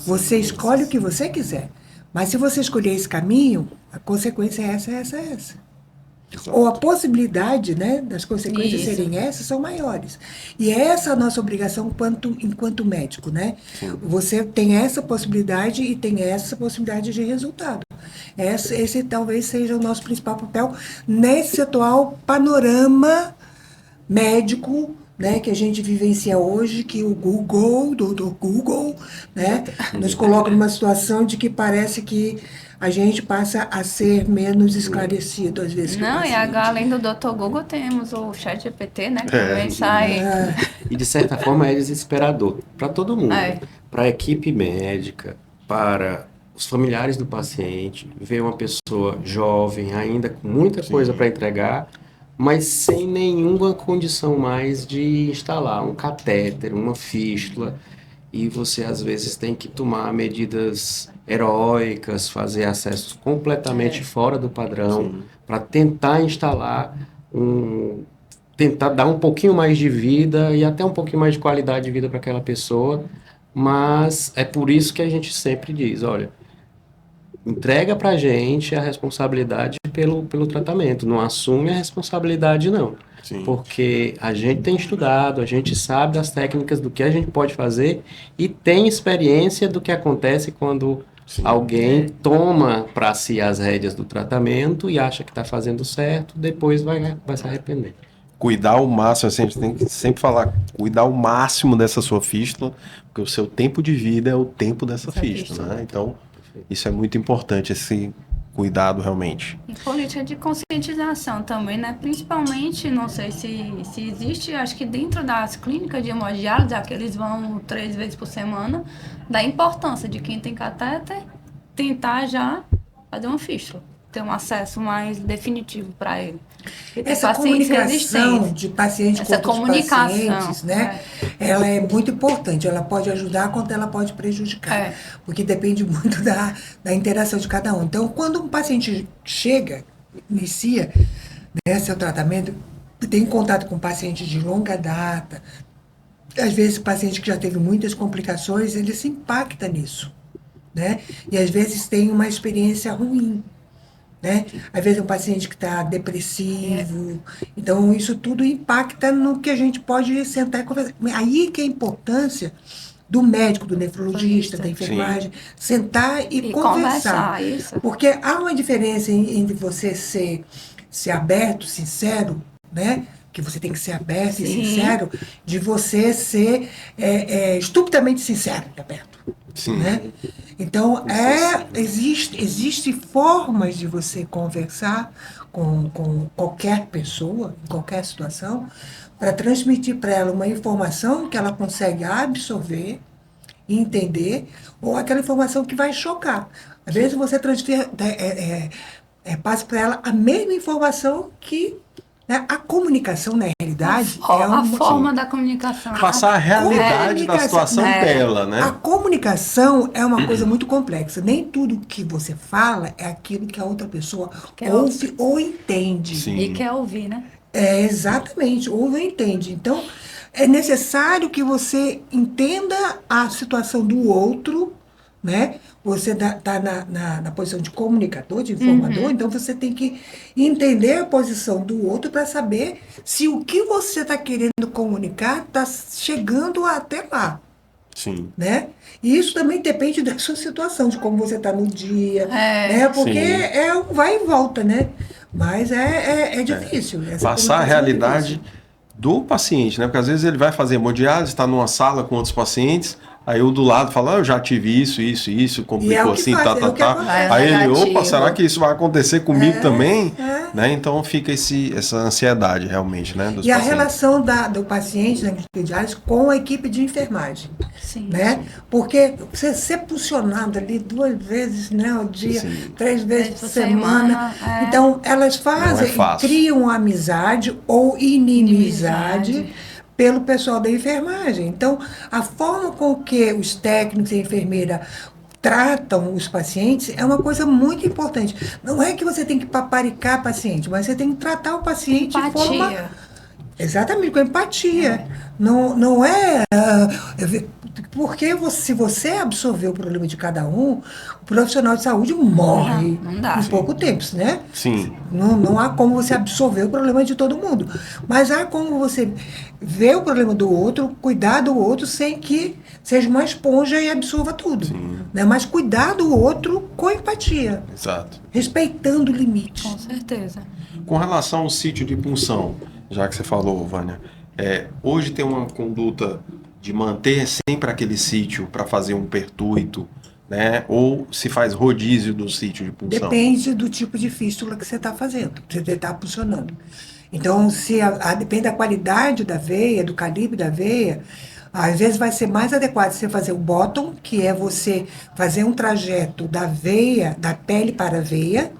Você escolhe o que você quiser. Mas se você escolher esse caminho, a consequência é essa. Exato. Ou a possibilidade, né, das consequências Isso. serem essas são maiores. E essa é a nossa obrigação enquanto médico, né? Você tem essa possibilidade e tem essa possibilidade de resultado. Esse talvez seja o nosso principal papel nesse atual panorama médico, né, que a gente vivencia hoje, que o Google, do Google, né, nos coloca numa situação de que parece que a gente passa a ser menos esclarecido, às vezes. que o Não, e paciente. agora, além do Dr. Google, temos o ChatGPT, né? Que também sai. E de certa forma é desesperador para todo mundo, É. para a equipe médica, para os familiares do paciente, ver uma pessoa jovem, ainda com muita coisa para entregar, mas sem nenhuma condição mais de instalar um catéter, uma fístula, e você às vezes tem que tomar medidas heróicas, fazer acessos completamente fora do padrão, para tentar instalar tentar dar um pouquinho mais de vida e até um pouquinho mais de qualidade de vida para aquela pessoa, mas é por isso que a gente sempre diz, olha, entrega para a gente a responsabilidade pelo tratamento, não assume a responsabilidade não, Sim. porque a gente tem estudado, a gente sabe das técnicas do que a gente pode fazer e tem experiência do que acontece quando alguém toma para si as rédeas do tratamento e acha que está fazendo certo, depois vai se arrepender. Cuidar ao máximo, assim, a gente tem que sempre falar, cuidar ao máximo dessa sua fístula, porque o seu tempo de vida é o tempo dessa fístula, né? Então, isso é muito importante, esse cuidado realmente. E política de conscientização também, né? Principalmente, não sei se existe, acho que dentro das clínicas de hemodiálise, que eles vão 3 vezes por semana, da importância de quem tem catéter tentar já fazer uma fístula, ter um acesso mais definitivo para ele. E tem Essa pacientes comunicação resistentes. de paciente Essa com outros comunicação, pacientes, né? Ela é muito importante. Ela pode ajudar quanto ela pode prejudicar. Porque depende muito da interação de cada um. Então, quando um paciente inicia, né, seu tratamento, tem contato com pacientes de longa data, às vezes paciente que já teve muitas complicações, ele se impacta nisso, né? E às vezes tem uma experiência ruim. Né? Às vezes é um paciente que está depressivo. Então, isso tudo impacta no que a gente pode sentar e conversar. Aí que é a importância do médico, do nefrologista, da enfermagem, sentar e conversar. Isso. Porque há uma diferença entre você ser aberto, sincero, né? Que você tem que ser aberto e sincero, de você ser estupidamente sincero e aberto. Sim. Né? Então, existe formas de você conversar com qualquer pessoa, em qualquer situação, para transmitir para ela uma informação que ela consegue absorver, entender, ou aquela informação que vai chocar. Às vezes você passa para ela a mesma informação que... Né? A comunicação, na realidade, a forma da comunicação. Passar a realidade da situação dela, né? A comunicação é uma coisa muito complexa. Nem tudo que você fala é aquilo que a outra pessoa ouve ou entende. Sim. E quer ouvir, né? Exatamente, ouve ou entende. Então, é necessário que você entenda a situação do outro, né? Você está na posição de comunicador, de informador, então você tem que entender a posição do outro para saber se o que você está querendo comunicar está chegando até lá. Sim. Né? E isso também depende da sua situação, de como você está no dia, né? Porque Sim. é um vai e volta, né? Mas é difícil. Essa Passar a comunicação é realidade difícil. do paciente, né? Porque às vezes ele vai fazer hemodiálise, está numa sala com outros pacientes, aí o do lado fala, eu já tive isso, E é complicou o que assim, faz, tá, é tá, o que tá. acontece. Aí ele, opa, Negativo. será que isso vai acontecer comigo também? É. Né? Então fica essa ansiedade realmente, né, dos E a pacientes. relação do paciente na diálise com a equipe de enfermagem, Sim. né? Porque você ser funcionado ali 2 vezes, né, ao dia, Sim. 3 vezes Vezes por por semana. semana, Então, elas fazem, fácil. criam amizade ou inimizade pelo pessoal da enfermagem. Então, a forma com que os técnicos e a enfermeira tratam os pacientes é uma coisa muito importante. Não é que você tem que paparicar paciente, mas você tem que tratar o paciente de forma Empatia. exatamente, com empatia. Não é. Porque se você absorver o problema de cada um, o profissional de saúde morre Não dá. em pouco tempo, né? Sim, Não há como você absorver o problema de todo mundo. Mas há como você ver o problema do outro, cuidar do outro, sem que seja uma esponja e absorva tudo. Né? Mas cuidar do outro com empatia, exato. respeitando o limite. Com certeza. Com relação ao sítio de punção, já que você falou, Vânia, hoje tem uma conduta de manter sempre aquele sítio para fazer um pertuito, né? Ou se faz rodízio do sítio de punção? Depende do tipo de fístula que você está fazendo, que você está funcionando. Então, se depende da qualidade da veia, do calibre da veia, às vezes vai ser mais adequado você fazer o bottom, que é você fazer um trajeto da veia, da pele para a veia,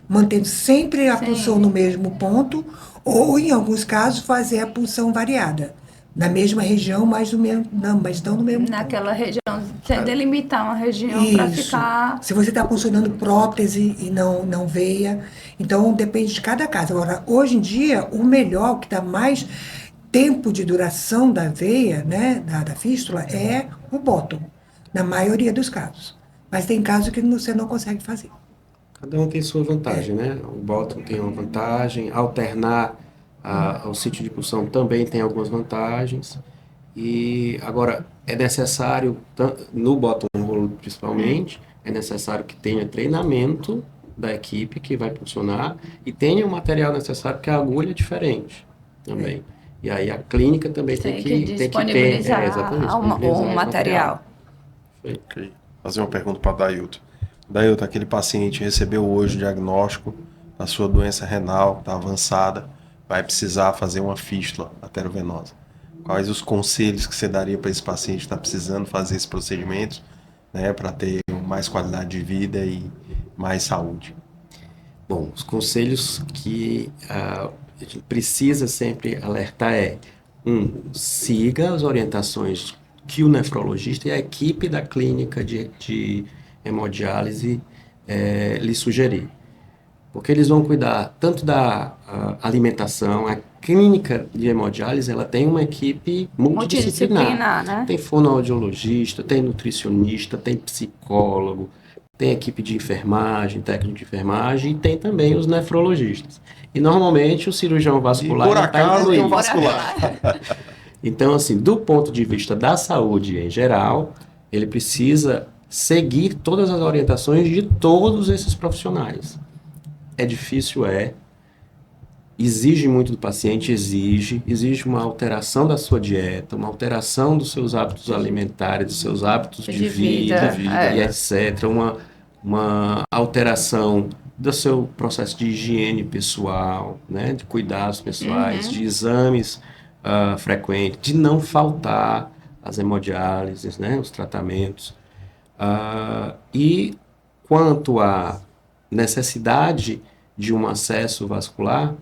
mantendo sempre a punção no mesmo ponto, ou, em alguns casos, fazer a punção variada. Na mesma região, mas no mesmo, não, mas não no mesmo ponto. Naquela região, você delimitar uma região para Isso. ficar. Se você está funcionando prótese e não veia, então depende de cada caso. Agora, hoje em dia, o melhor, o que dá mais tempo de duração da veia, né, da fístula, é o bottom, na maioria dos casos. Mas tem casos que você não consegue fazer. Cada um tem sua vantagem, né? O bottom tem uma vantagem, alternar ao sítio de punção também tem algumas vantagens. E agora, é necessário, no bottom roll principalmente, é necessário que tenha treinamento da equipe que vai funcionar e tenha o material necessário, porque a agulha é diferente também. E aí a clínica também tem que ter, disponibilizar exatamente, o disponibilizar esse material. Ok. Fazer uma pergunta para Dailton. Dailton, aquele paciente recebeu hoje o diagnóstico da sua doença renal, está avançada, vai precisar fazer uma fístula arteriovenosa. Quais os conselhos que você daria para esse paciente que está precisando fazer esse procedimento, né, para ter mais qualidade de vida e mais saúde? Bom, os conselhos que a gente precisa sempre alertar siga as orientações que o nefrologista e a equipe da clínica de hemodiálise lhe sugerir. Porque eles vão cuidar tanto da alimentação, a clínica de hemodiálise, ela tem uma equipe multidisciplinar. Né? Tem fonoaudiologista, tem nutricionista, tem psicólogo, tem equipe de enfermagem, técnico de enfermagem e tem também os nefrologistas. E normalmente o cirurgião vascular... E por acaso tem um incluído. vascular. Então, assim, do ponto de vista da saúde em geral, ele precisa seguir todas as orientações de todos esses profissionais. É difícil, exige muito do paciente, exige uma alteração da sua dieta, uma alteração dos seus hábitos alimentares, dos seus hábitos de vida e etc. Uma alteração do seu processo de higiene pessoal, né, de cuidados pessoais, de exames frequentes, de não faltar as hemodiálises, né, os tratamentos. E quanto à necessidade de um acesso vascular,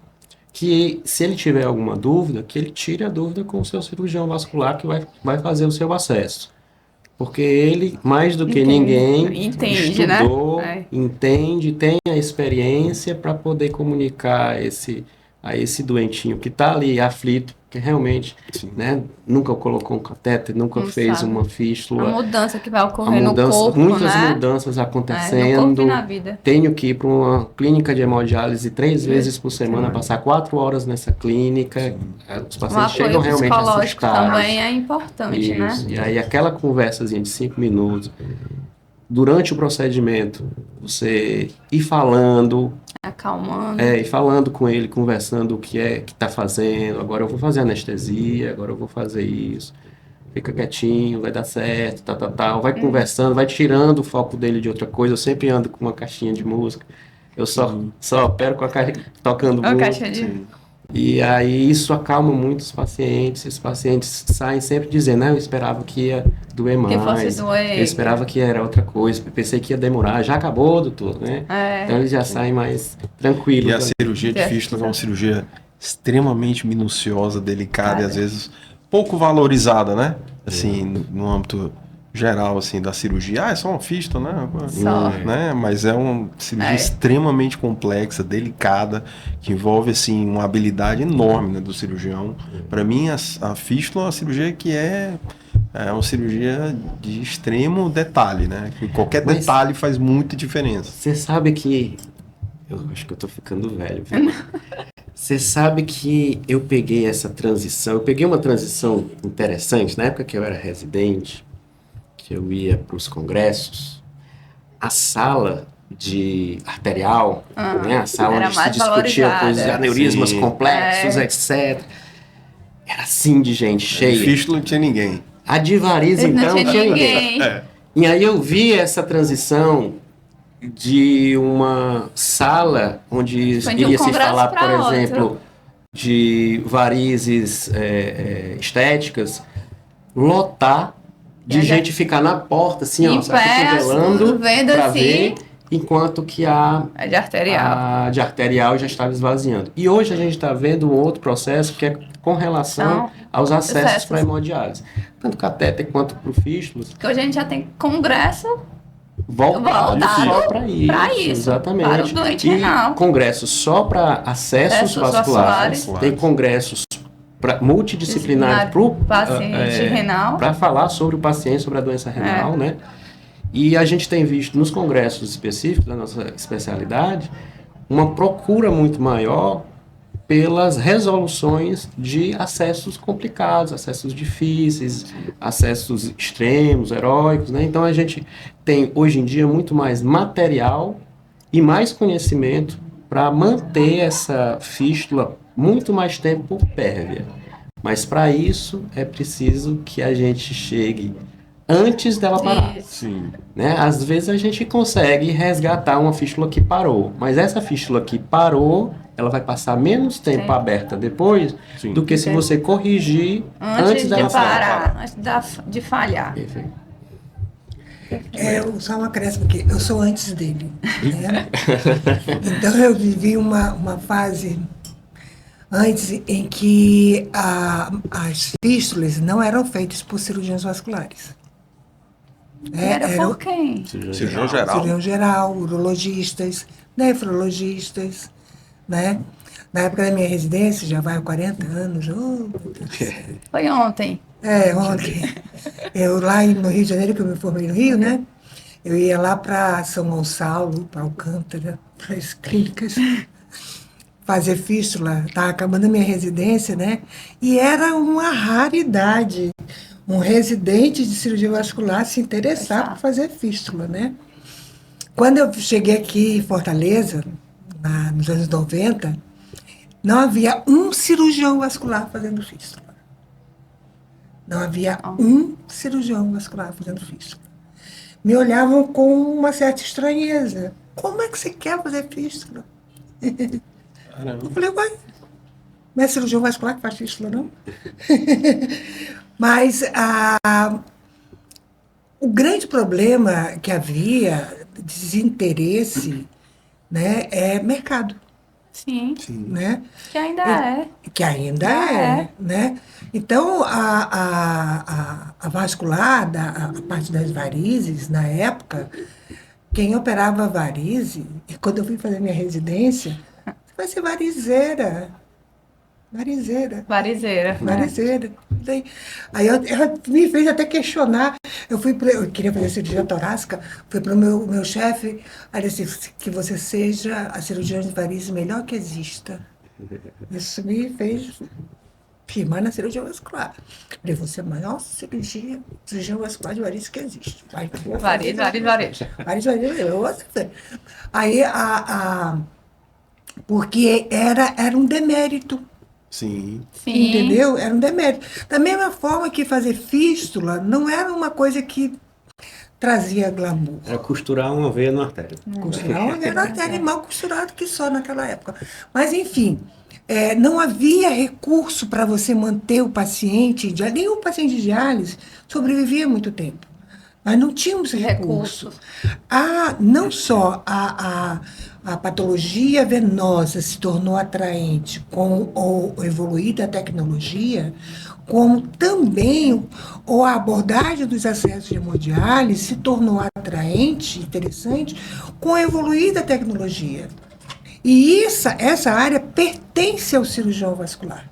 que se ele tiver alguma dúvida, que ele tire a dúvida com o seu cirurgião vascular que vai fazer o seu acesso. Porque ele, mais do que ninguém, estudou, né? entende, tem a experiência para poder comunicar esse a esse doentinho que está ali aflito, que realmente, né, nunca colocou um catéter, nunca Não fez sabe. uma fístula. A mudança que vai A ocorrer mudança, no corpo, muitas né? mudanças No acontecendo. corpo e na vida. Tenho que ir para uma clínica de hemodiálise 3 vezes por semana, passar 4 horas nessa clínica. Os O pacientes apoio chegam realmente psicológico assustados. também é importante, né? Isso. E aí aquela conversazinha de 5 minutos, durante o procedimento, você ir falando, Acalmando. ir falando com ele, conversando o que é que está fazendo. Agora eu vou fazer anestesia, agora eu vou fazer isso. Fica quietinho, vai dar certo, tal. Vai conversando, vai tirando o foco dele de outra coisa. Eu sempre ando com uma caixinha de música. Eu só opero com a caixa, tocando Uma música. caixa de... E aí isso acalma muito os pacientes. Os pacientes saem sempre dizendo, eu esperava que ia doer Que fosse mais. doer. Eu esperava que era outra coisa. Pensei que ia demorar. Já acabou, doutor, né? Então eles já saem mais tranquilos. E a cirurgia de fístula é uma cirurgia extremamente minuciosa, delicada e às vezes pouco valorizada, né? Assim, no âmbito geral, assim, da cirurgia. É só uma fístula, né? Só. Né? Mas é uma cirurgia extremamente complexa, delicada, que envolve, assim, uma habilidade enorme, né, do cirurgião. Para mim, a fístula é uma cirurgia que é uma cirurgia de extremo detalhe, né? Que qualquer detalhe faz muita diferença. Você sabe que... Eu acho que eu tô ficando velho, viu? Você sabe que eu peguei essa transição, eu peguei uma transição interessante, na época que eu era residente, que eu ia para os congressos, a sala de arterial, né, a sala era onde se mais discutia valorizada. coisas de aneurismas Sim. complexos, etc. Era assim de gente cheia. Fístula não tinha ninguém. A de variz, Não então, tinha não tinha ninguém. ninguém. E aí eu vi essa transição de uma sala onde Foi de um iria se congresso falar, pra por outro. exemplo, de varizes estéticas, lotar, de E gente ficar na porta, assim, Em ó, sabe, pé, cotovelando vendo pra assim. ver, enquanto que a É de arterial. de arterial já estava esvaziando. E hoje a gente está vendo um outro processo que é com relação aos acessos para hemodiálise. Tanto catéter quanto para o fístulas, Porque hoje a gente já tem congresso voltado Voltado só para isso, pra isso, exatamente. para o doente e renal. congressos só para acessos Acessos vasculares, vasculares. tem congressos multidisciplinares para o paciente renal. para falar sobre o paciente, sobre a doença renal, né? E a gente tem visto nos congressos específicos da nossa especialidade uma procura muito maior pelas resoluções de acessos complicados, acessos difíceis, acessos extremos, heróicos, né? Então a gente tem hoje em dia muito mais material e mais conhecimento para manter essa fístula muito mais tempo pérvia. Mas para isso é preciso que a gente chegue antes dela parar. Isso. Né? Às vezes a gente consegue resgatar uma fístula que parou, mas essa fístula que parou, ela vai passar menos tempo aberta depois do que se você corrigir antes de dela parar, antes de falhar. Perfeito. Só um acréscimo aqui, eu sou antes dele. Né? Então eu vivi uma fase antes em que as fístulas não eram feitas por cirurgiões vasculares. Era por quem? Cirurgião geral. Cirurgião geral, urologistas, nefrologistas, né? Na época da minha residência, já vai há 40 anos, oh, meu Deus do céu. Foi ontem. Ontem. Eu lá no Rio de Janeiro, que eu me formei no Rio, né? Eu ia lá para São Gonçalo, para Alcântara, para as clínicas, fazer fístula. Estava acabando a minha residência, né? E era uma raridade um residente de cirurgia vascular se interessar por fazer fístula, né? Quando eu cheguei aqui em Fortaleza, nos anos 90, não havia um cirurgião vascular fazendo fístula. Não havia um cirurgião vascular fazendo fístula. Me olhavam com uma certa estranheza. Como é que você quer fazer fístula? Eu falei, uai, não é cirurgião vascular que faz fístula, não? Mas o grande problema que havia, desinteresse, né, é mercado. Sim. Né? Que ainda é. Que ainda é. Né? Então, a vascular, a parte das varizes, na época, quem operava varize, e quando eu fui fazer minha residência, vai ser varizeira. Varizeira. Varizeira. Varizeira. Aí ela me fez até questionar. Eu queria fazer cirurgia torácica, fui para o meu chefe, aí ele disse que você seja a cirurgiã de varizes melhor que exista. Isso me fez firmar na cirurgia vascular. Eu falei, você é a maior cirurgião vascular de varizes que existe. Variz. Varizes, eu vou fazer. Aí, porque era um demérito. Sim. Entendeu? Era um demérito. Da mesma forma que fazer fístula não era uma coisa que trazia glamour. Era costurar uma veia na artéria. Costurar uma veia na artéria, mal costurado que só naquela época. Mas, enfim, não havia recurso para você manter o paciente, nenhum paciente de diálise sobrevivia muito tempo. Mas não tínhamos recursos. Não só a patologia venosa se tornou atraente com a evoluída tecnologia, como também a abordagem dos acessos de hemodiálise se tornou atraente, interessante, com a evoluída tecnologia. E essa área pertence ao cirurgião vascular.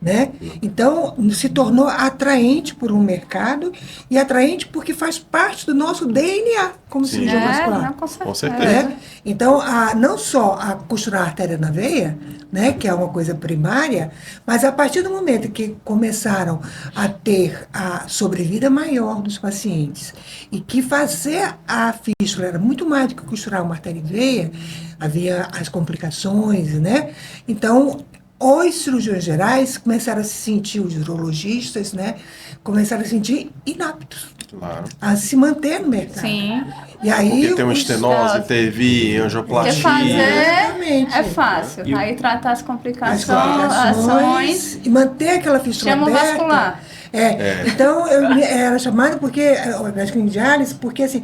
Né? Então, se tornou atraente por um mercado e atraente porque faz parte do nosso DNA como cirurgião vascular. Com certeza. Né? Então, não só a costurar a artéria na veia, né, que é uma coisa primária, mas a partir do momento que começaram a ter a sobrevida maior dos pacientes e que fazer a fístula era muito mais do que costurar uma artéria e veia, havia as complicações, né? Então, os cirurgiões gerais começaram a se sentir, os urologistas, né, começaram a se sentir inaptos a se manter no mercado. Sim. E aí, porque tem uma estenose, teve angioplastia. Porque fazer Exatamente. é fácil. Aí tratar as complicações, ações e manter aquela fístula chama o aberta. vascular. Então, eu era chamada porque, médico em diálise, porque assim,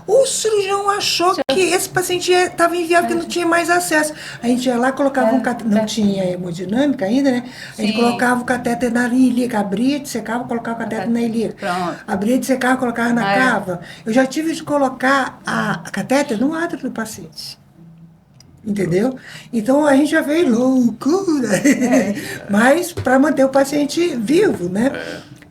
o cirurgião achou que esse paciente estava inviável, que não tinha mais acesso. A gente ia lá, colocava um catéter, não tinha hemodinâmica ainda, né? A gente colocava o catéter na ilíaca, abria, dissecava, colocava o catéter na ilíaca. Pronto. Abria, dissecava, colocava na cava. Eu já tive de colocar a catéter no átrio do paciente. Entendeu? Então a gente já fez loucura, mas para manter o paciente vivo, né?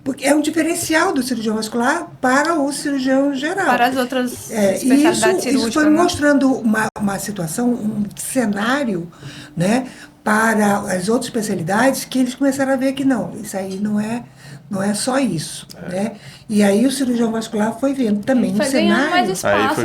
Porque é um diferencial do cirurgião vascular para o cirurgião geral. Para as outras especialidades cirúrgicas. Isso foi mostrando uma situação, um cenário, né, para as outras especialidades, que eles começaram a ver que não, isso aí não é só isso, né? E aí o cirurgião vascular foi vendo também no cenário. Ganhando mais espaço,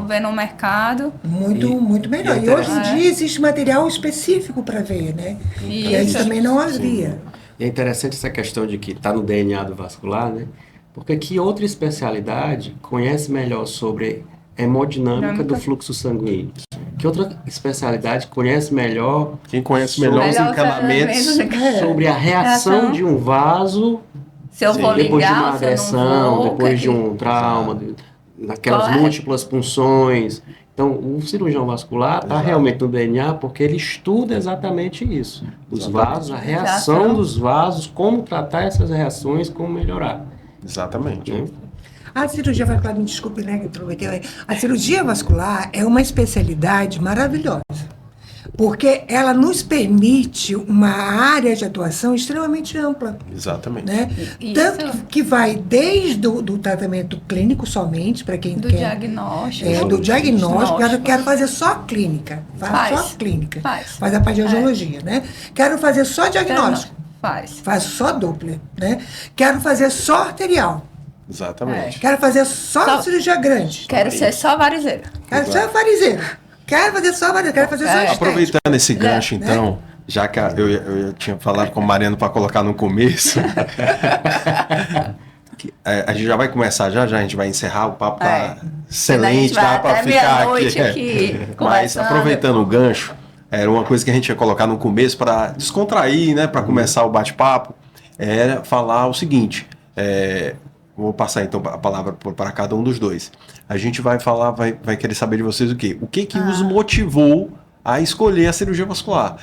vendo o mercado. Muito melhor. E hoje em dia existe material específico para veia, né? E aí também não havia. E é interessante essa questão de que está no DNA do vascular, né? Porque que outra especialidade conhece melhor sobre hemodinâmica do fluxo sanguíneo? Que outra especialidade conhece melhor... Quem conhece melhor os encanamentos sobre a reação de um vaso se eu vou depois ligar, de uma agressão, depois de um trauma, naquelas múltiplas punções. Então, o cirurgião vascular está realmente no DNA porque ele estuda exatamente isso. Os vasos, a reação dos vasos, como tratar essas reações, como melhorar. Exatamente. A cirurgia vascular, me desculpe, né, que eu aproveitei. A cirurgia vascular é uma especialidade maravilhosa, porque ela nos permite uma área de atuação extremamente ampla. Exatamente. Né? Tanto que vai desde o tratamento clínico somente, para quem do quer... diagnóstico. Do diagnóstico. Quero fazer só clínica. Só clínica. Faz a parte de radiologia, né? Quero fazer só diagnóstico. Faço só Doppler, né? Quero fazer só arterial. Exatamente. Quero fazer só cirurgia grande. Quero ser só varizeira. Quero ser varizeira. Quero fazer só varizeira. Quero fazer só estética. Aproveitando esse gancho, então, já que eu tinha falado com o Mariano para colocar no começo, a gente já vai começar já, a gente vai encerrar, o papo tá excelente, dá para ficar aqui. Mas aproveitando o gancho, era uma coisa que a gente ia colocar no começo para descontrair, né, para começar o bate-papo, era falar o seguinte, vou passar então a palavra para cada um dos dois. A gente vai falar, vai querer saber de vocês o quê? O que os motivou a escolher a cirurgia vascular?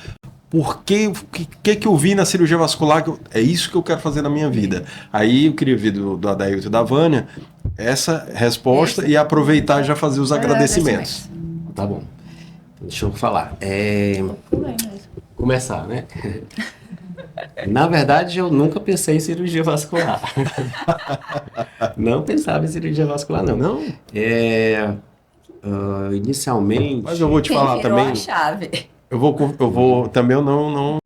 Por que, o que eu vi na cirurgia vascular? É isso que eu quero fazer na minha vida. Aí eu queria ver do Adailton e da Vânia essa resposta e aproveitar e já fazer os agradecimentos. Tá bom. Deixa eu falar. Começar, né? Na verdade, eu nunca pensei em cirurgia vascular. Não pensava em cirurgia vascular, não. Não? Inicialmente... Mas eu vou te Quem falar virou também. a chave? Também eu não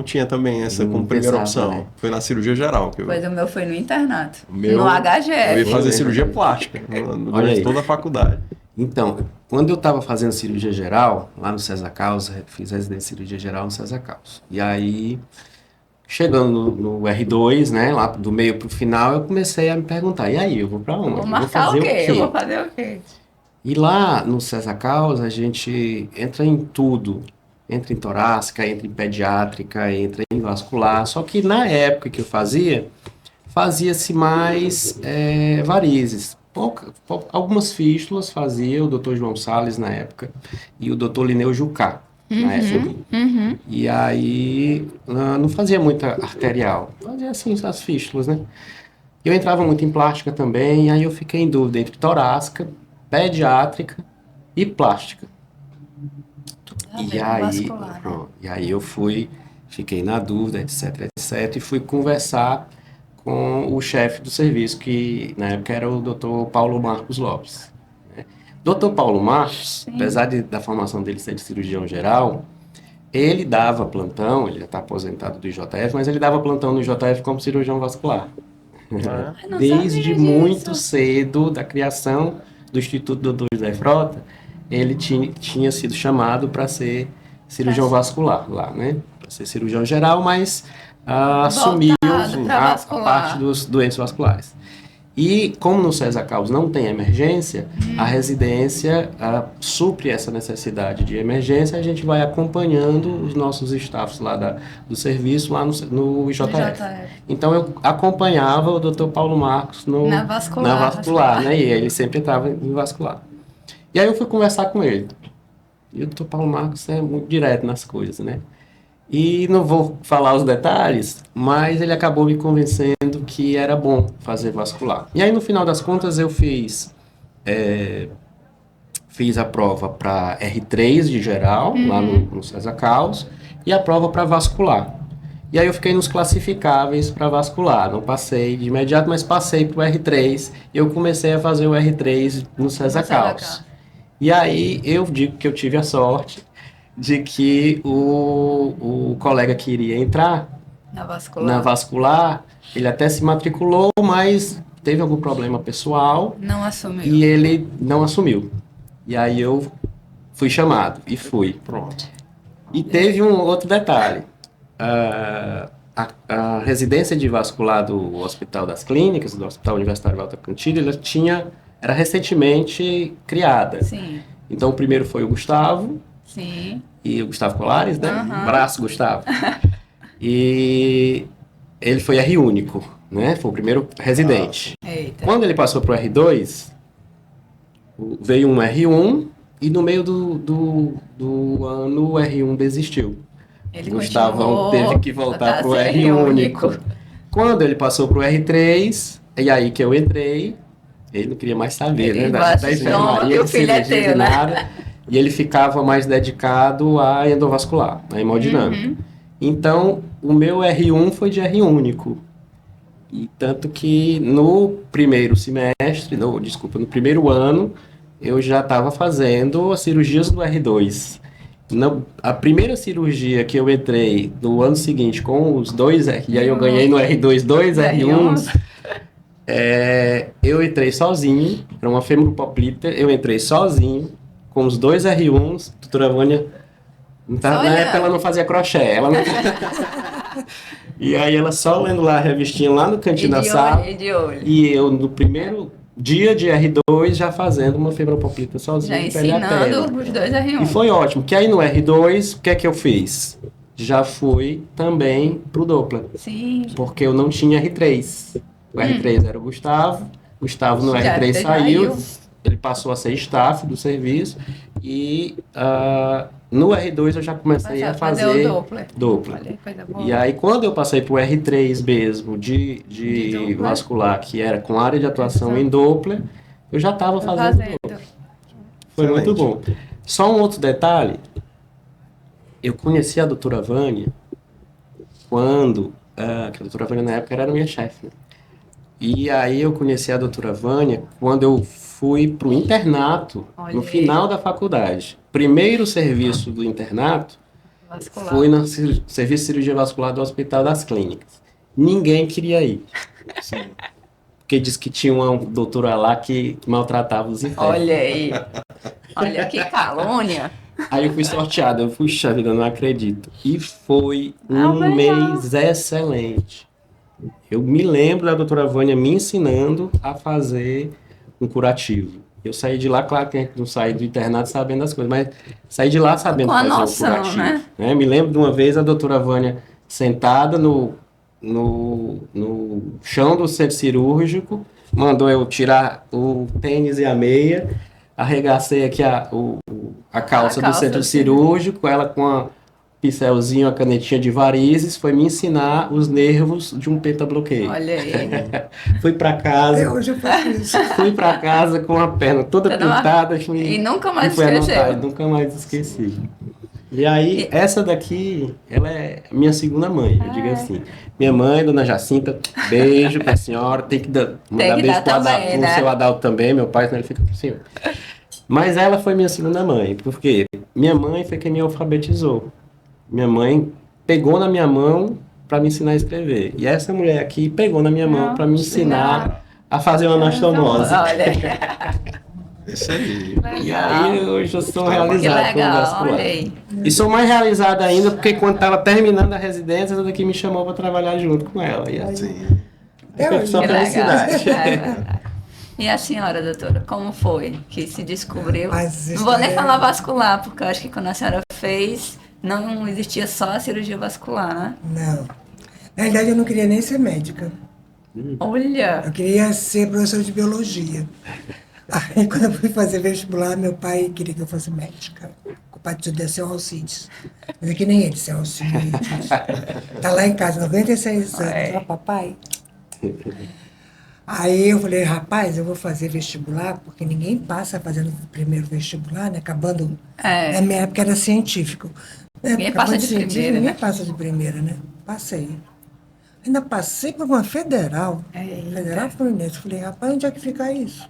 tinha também essa Não como primeira pensava, opção. né? Foi na cirurgia geral que eu, Pois o meu foi no internato. o meu, No eu ia HGF. fazer Foi cirurgia mesmo. plástica Olha durante aí. toda a faculdade. Então, quando eu estava fazendo cirurgia geral, lá no César Carlos, fiz residência de cirurgia geral no César Carlos. E aí, chegando no R2, né, lá do meio para o final, eu comecei a me perguntar, e aí, eu vou para onde? Vou Eu marcar fazer o quê? Eu vou fazer o quê? E lá no César Carlos, a gente entra em tudo. Entra em torácica, entra em pediátrica, entra em vascular. Só que na época que eu fazia-se mais varizes. Algumas fístulas fazia o Dr. João Salles na época e o Dr. Lineu Jucá na época. Uhum. E aí não fazia muita arterial, fazia assim as fístulas, né? Eu entrava muito em plástica também, aí eu fiquei em dúvida entre torácica, pediátrica e plástica. Vascular, né? E aí eu fiquei na dúvida, etc, e fui conversar com o chefe do serviço, que na época era o Dr. Paulo Marcos Lopes. Né? Dr. Paulo Marcos, apesar da formação dele ser de cirurgião geral, ele dava plantão, ele já está aposentado do IJF, mas ele dava plantão no IJF como cirurgião vascular. Eu não Desde sabia muito disso. cedo, da criação do Instituto Dr. José Frota, ele tinha sido chamado para ser cirurgião vascular lá, né? Para ser cirurgião geral, mas assumiu Voltado pra a vascular. parte dos doentes vasculares. E como no César Carlos não tem emergência, a residência supre essa necessidade de emergência, a gente vai acompanhando os nossos staffs lá do serviço lá no IJF. Então eu acompanhava o Dr. Paulo Marcos Na vascular, vascular. né? E ele sempre estava em vascular. E aí eu fui conversar com ele. E o Dr. Paulo Marcos é muito direto nas coisas, né? E não vou falar os detalhes, mas ele acabou me convencendo que era bom fazer vascular. E aí, no final das contas, eu fiz a prova para R3 de geral, lá no César Carlos, e a prova para vascular. E aí eu fiquei nos classificáveis para vascular. Não passei de imediato, mas passei para o R3. E eu comecei a fazer o R3 no César Carlos. E aí eu digo que eu tive a sorte de que o colega que iria entrar na vascular, ele até se matriculou, mas teve algum problema pessoal. Não assumiu. E ele não assumiu. E aí eu fui chamado e fui. Pronto. E teve um outro detalhe. A residência de vascular do Hospital das Clínicas, do Hospital Universitário Walter Cantillo, era recentemente criada. Sim. Então o primeiro foi o Gustavo. Sim. E o Gustavo Colares, né? Uhum. Braço Gustavo. E ele foi R único, né? Foi o primeiro residente. Eita. Quando ele passou para o R2, veio um R1 e no meio do ano o R1 desistiu. Ele O Gustavão continuou teve que voltar para o ser R único. Quando ele passou para o R3, e aí que eu entrei, ele não queria mais saber, Ele né? bate Da enfermaria, que o de filho é cirurgia, teu, de né? nada. E ele ficava mais dedicado à endovascular, à hemodinâmica. Então, o meu R1 foi de R único. E tanto que no primeiro semestre, no primeiro ano, eu já estava fazendo as cirurgias do R2. A primeira cirurgia que eu entrei no ano seguinte com os dois, e aí eu ganhei no R2 dois R1s, eu entrei sozinho, era uma femopoplita, eu entrei sozinho, com os dois R1s, a doutora Vânia, na época ela não fazia crochê, ela não... E aí ela só lendo lá a revistinha lá no cantinho da sala, e eu no primeiro dia de R2 já fazendo uma femopoplita sozinho. Já ensinando os dois R1. E foi ótimo, que aí no R2, o que é que eu fiz? Já fui também pro Doppler. Sim. Porque eu não tinha R3. O R3 era o Gustavo no Já R3 saiu. ele passou a ser staff do serviço, e no R2 eu já comecei a fazer o Doppler. Doppler. Olha, coisa boa. E aí, quando eu passei para o R3 mesmo, de Doppler. vascular, que era com área de atuação em Doppler, eu já estava fazendo Doppler. Foi muito bom. Só um outro detalhe. eu conheci a doutora Vânia quando, que a doutora Vânia na época era minha chefe, né? E aí eu conheci a doutora Vânia quando eu fui para o internato, Olha no aí. final da faculdade. Primeiro serviço do internato Vascular. foi no serviço de cirurgia vascular do Hospital das Clínicas. Ninguém queria ir. Porque disse que tinha uma doutora lá que maltratava os internos. Olha aí. Olha que calúnia. Aí eu fui sorteado, eu fui, puxa vida, não acredito. E foi um legal. mês excelente. Eu me lembro da doutora Vânia me ensinando a fazer um curativo. Eu saí de lá, claro que a gente não sai do internato sabendo as coisas, mas saí de lá sabendo Com a fazer noção, um curativo. né? Me lembro de uma vez a doutora Vânia sentada no chão do centro cirúrgico, mandou eu tirar o tênis e a meia, arregacei aqui a calça do centro cirúrgico, ela com a pincelzinho, a canetinha de varizes, foi me ensinar os nervos de um pentabloqueio. Olha aí. Fui pra Até casa, hoje eu faço isso. fui pra casa com a perna toda Toda pintada E nunca mais fui anotar, esqueceu. nunca mais esqueci. E aí, essa daqui, ela é minha segunda mãe, eu digo assim. Minha mãe, dona Jacinta, beijo pra senhora, tem que mandar que beijo dar também, pro né? seu Adalto também, meu pai, senão ele fica por cima. Mas ela foi minha segunda mãe, porque minha mãe foi quem me alfabetizou. Minha mãe pegou na minha mão para me ensinar a escrever. E essa mulher aqui pegou na minha mão para me ensinar a fazer uma anastomose. Olha. Isso aí. E aí hoje eu sou realizado Que como legal, vascular. olha aí. E sou mais realizado ainda porque quando estava terminando a residência, ela daqui me chamou para trabalhar junto com ela. E assim, Sim. Até só hoje. Que legal. felicidade. É verdade. E a senhora, doutora, como foi que se descobriu? Mas Não vou nem história- falar vascular, porque eu acho que quando a senhora fez, não existia só a cirurgia vascular, né? Não. Na verdade, eu não queria nem ser médica. Olha! Eu queria ser professora de biologia. Aí, quando eu fui fazer vestibular, meu pai queria que eu fosse médica. O pai de ser Alcides. Mas é que nem ele, ser Alcides. Tá lá em casa, 96 anos. É. Ó, papai. Aí eu falei, rapaz, eu vou fazer vestibular, porque ninguém passa fazendo o primeiro vestibular, né? Acabando. É. Na minha época era científico. Ninguém Acabando passa de científico, primeira, ninguém né? passa de primeira, né? Passei. Ainda passei por uma federal. Eita. Federal Fluminense. Falei, rapaz, onde é que fica isso?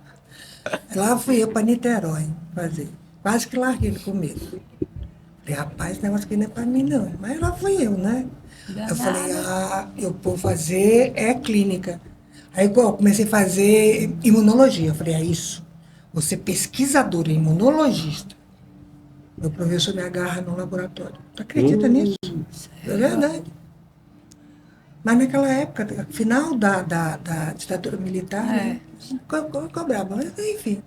Lá fui eu para Niterói fazer. Quase que larguei no começo. Falei, rapaz, esse negócio aqui não é para mim, não. Mas lá fui eu, né? Eu falei, eu vou fazer clínica. Aí eu comecei a fazer imunologia. Eu falei, é isso. Vou ser pesquisadora, imunologista. Meu professor me agarra no laboratório. Tu acredita nisso? É verdade. Mas naquela época, final da ditadura militar, né? Cobrava, mas enfim.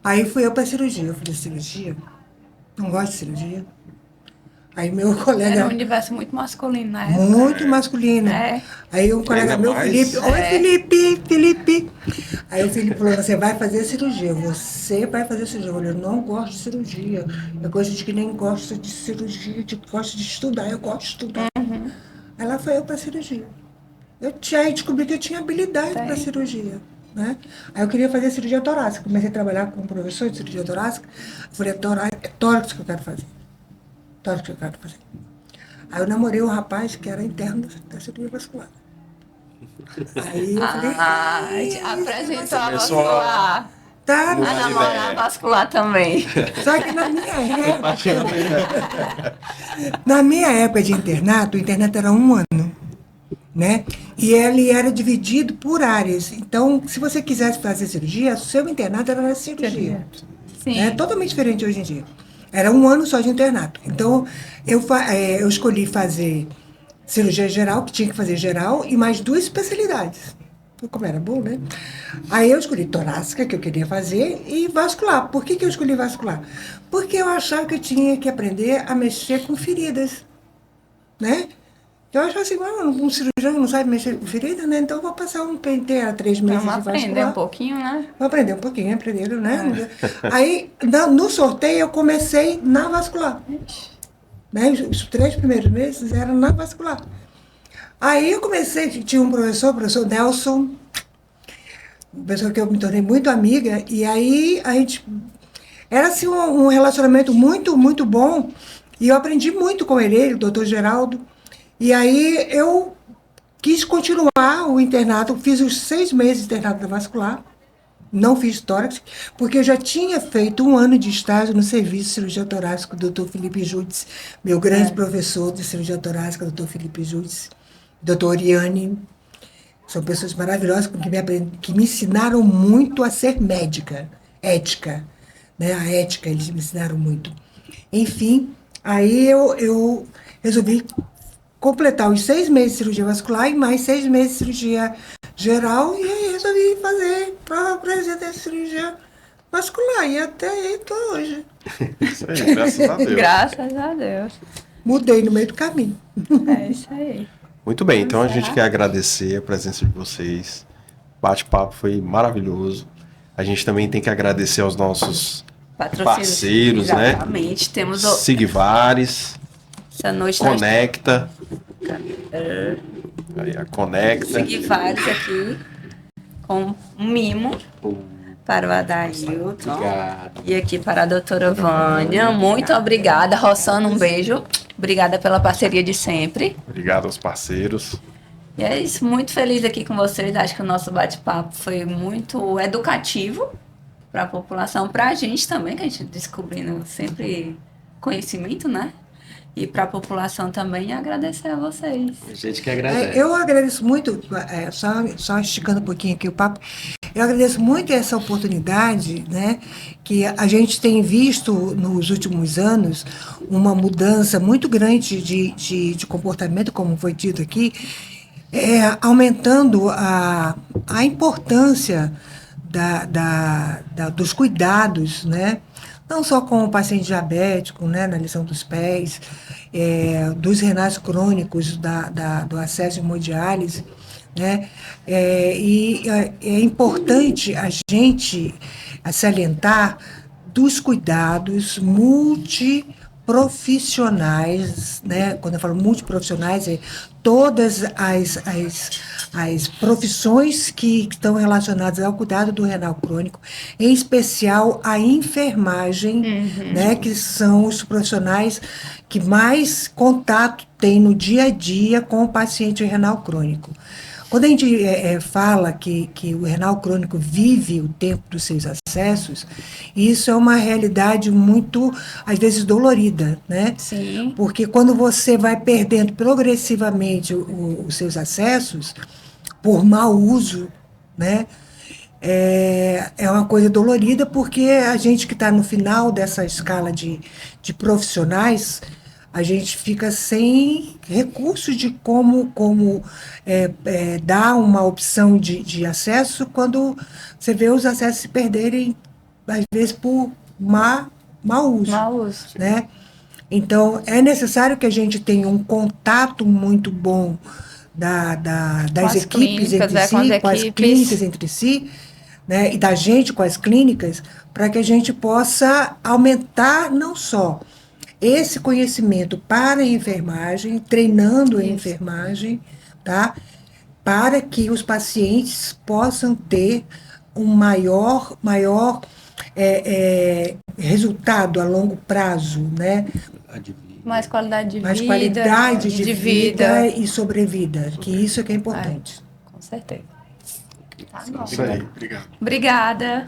Aí fui eu para cirurgia. Eu falei, cirurgia? Não gosto de cirurgia. Aí meu colega... Era um universo muito masculino na época. Muito masculino. É. Aí um colega Ainda meu, mais. Felipe, oi Felipe. Aí o Felipe falou, você vai fazer cirurgia, você vai fazer cirurgia. Eu falei, eu não gosto de cirurgia. Eu gosto de que nem gosta de cirurgia, gosto de estudar, eu gosto de estudar. Aí lá foi eu para cirurgia. Aí descobri que eu tinha habilidade para cirurgia. Né? Aí eu queria fazer cirurgia torácica. Comecei a trabalhar com um professor de cirurgia torácica. Eu falei, é tórax que eu quero fazer. Tórax que eu quero fazer. Aí eu namorei um rapaz que era interno da cirurgia vascular. Aí eu falei, Apresentou a Começou vascular. tá, A namorar a vascular também. só que na minha época de internato, o internato era 1 ano, né? E ele era dividido por áreas. Então, se você quisesse fazer cirurgia, o seu internato era na cirurgia. Sim. É totalmente diferente hoje em dia. Era 1 ano só de internato. Então, eu escolhi fazer cirurgia geral, que tinha que fazer geral, e mais 2 especialidades. Como era bom, né? Aí eu escolhi torácica, que eu queria fazer, e vascular. Por que eu escolhi vascular? Porque eu achava que eu tinha que aprender a mexer com feridas, né? Eu achava assim, um cirurgião não sabe mexer com ferida, né? Então eu vou passar um penteio a 3 meses Vamos de vascular. aprender um pouquinho, né? Vou aprender um pouquinho, aprenderam, né? Aí, no sorteio, eu comecei na vascular. Né? Os 3 primeiros meses eram na vascular. Aí eu comecei, tinha um professor, o professor Nelson, uma pessoa que eu me tornei muito amiga, e aí a gente... Era assim um relacionamento muito, muito bom. E eu aprendi muito com ele, o doutor Geraldo. E aí eu quis continuar o internato, fiz os 6 meses de internato da vascular, não fiz tórax, porque eu já tinha feito 1 ano de estágio no serviço de cirurgia torácica do Dr. Felipe Judice, meu grande professor de cirurgia torácica, Dr. Felipe Judice, Dr. Oriane. São pessoas maravilhosas que me ensinaram muito a ser médica, ética, né? A ética, eles me ensinaram muito. Enfim, aí eu resolvi completar os 6 meses de cirurgia vascular e mais 6 meses de cirurgia geral, e aí resolvi fazer prova para residência de cirurgia vascular, e até aí estou hoje. Isso aí, graças a Deus. Graças a Deus. Mudei no meio do caminho. É isso aí. Muito bem, então a Vamos gente lá. quer agradecer a presença de vocês. O bate-papo foi maravilhoso. A gente também tem que agradecer aos nossos Patrocínio. parceiros, né? Exatamente. Temos Sigvares, essa noite nós Conecta. Aí, a Conecta. segui vários aqui com um mimo para o Adailton. Obrigado. E aqui para a doutora Vânia. Muito obrigada. Rossana, um beijo. Obrigada pela parceria de sempre. Obrigado aos parceiros. E é isso, muito feliz aqui com vocês. Acho que o nosso bate-papo foi muito educativo para a população, para a gente também, que a gente descobrindo sempre conhecimento, né? E para a população também, agradecer a vocês. A gente que agradece. Eu agradeço muito, só esticando um pouquinho aqui o papo, eu agradeço muito essa oportunidade, né, que a gente tem visto nos últimos anos uma mudança muito grande de comportamento, como foi dito aqui, aumentando a importância dos cuidados, né? Não só com o paciente diabético, né, na lesão dos pés, dos renais crônicos, do acesso de hemodiálise, né? É importante a gente salientar dos cuidados multiprofissionais, né? Quando eu falo multiprofissionais, todas as profissões que estão relacionadas ao cuidado do renal crônico, em especial a enfermagem, né, que são os profissionais que mais contato tem no dia a dia com o paciente renal crônico. Quando a gente fala que o renal crônico vive o tempo dos seus acessos, isso é uma realidade muito, às vezes, dolorida, né? Sim. Porque quando você vai perdendo progressivamente os seus acessos, por mau uso, né? É uma coisa dolorida, porque a gente que está no final dessa escala de profissionais, a gente fica sem recursos de como dar uma opção de acesso quando você vê os acessos se perderem, às vezes, por mau uso. Mau uso. Né? Então, é necessário que a gente tenha um contato muito bom das equipes entre si, com as clínicas entre si, né? E da gente com as clínicas, para que a gente possa aumentar não só esse conhecimento para a enfermagem, treinando a enfermagem, tá? Para que os pacientes possam ter um maior resultado a longo prazo, né? Mais qualidade de Mais vida. qualidade de vida e sobrevida, que isso é que é importante. Com certeza. Tá bom. Isso aí, obrigado. Obrigada.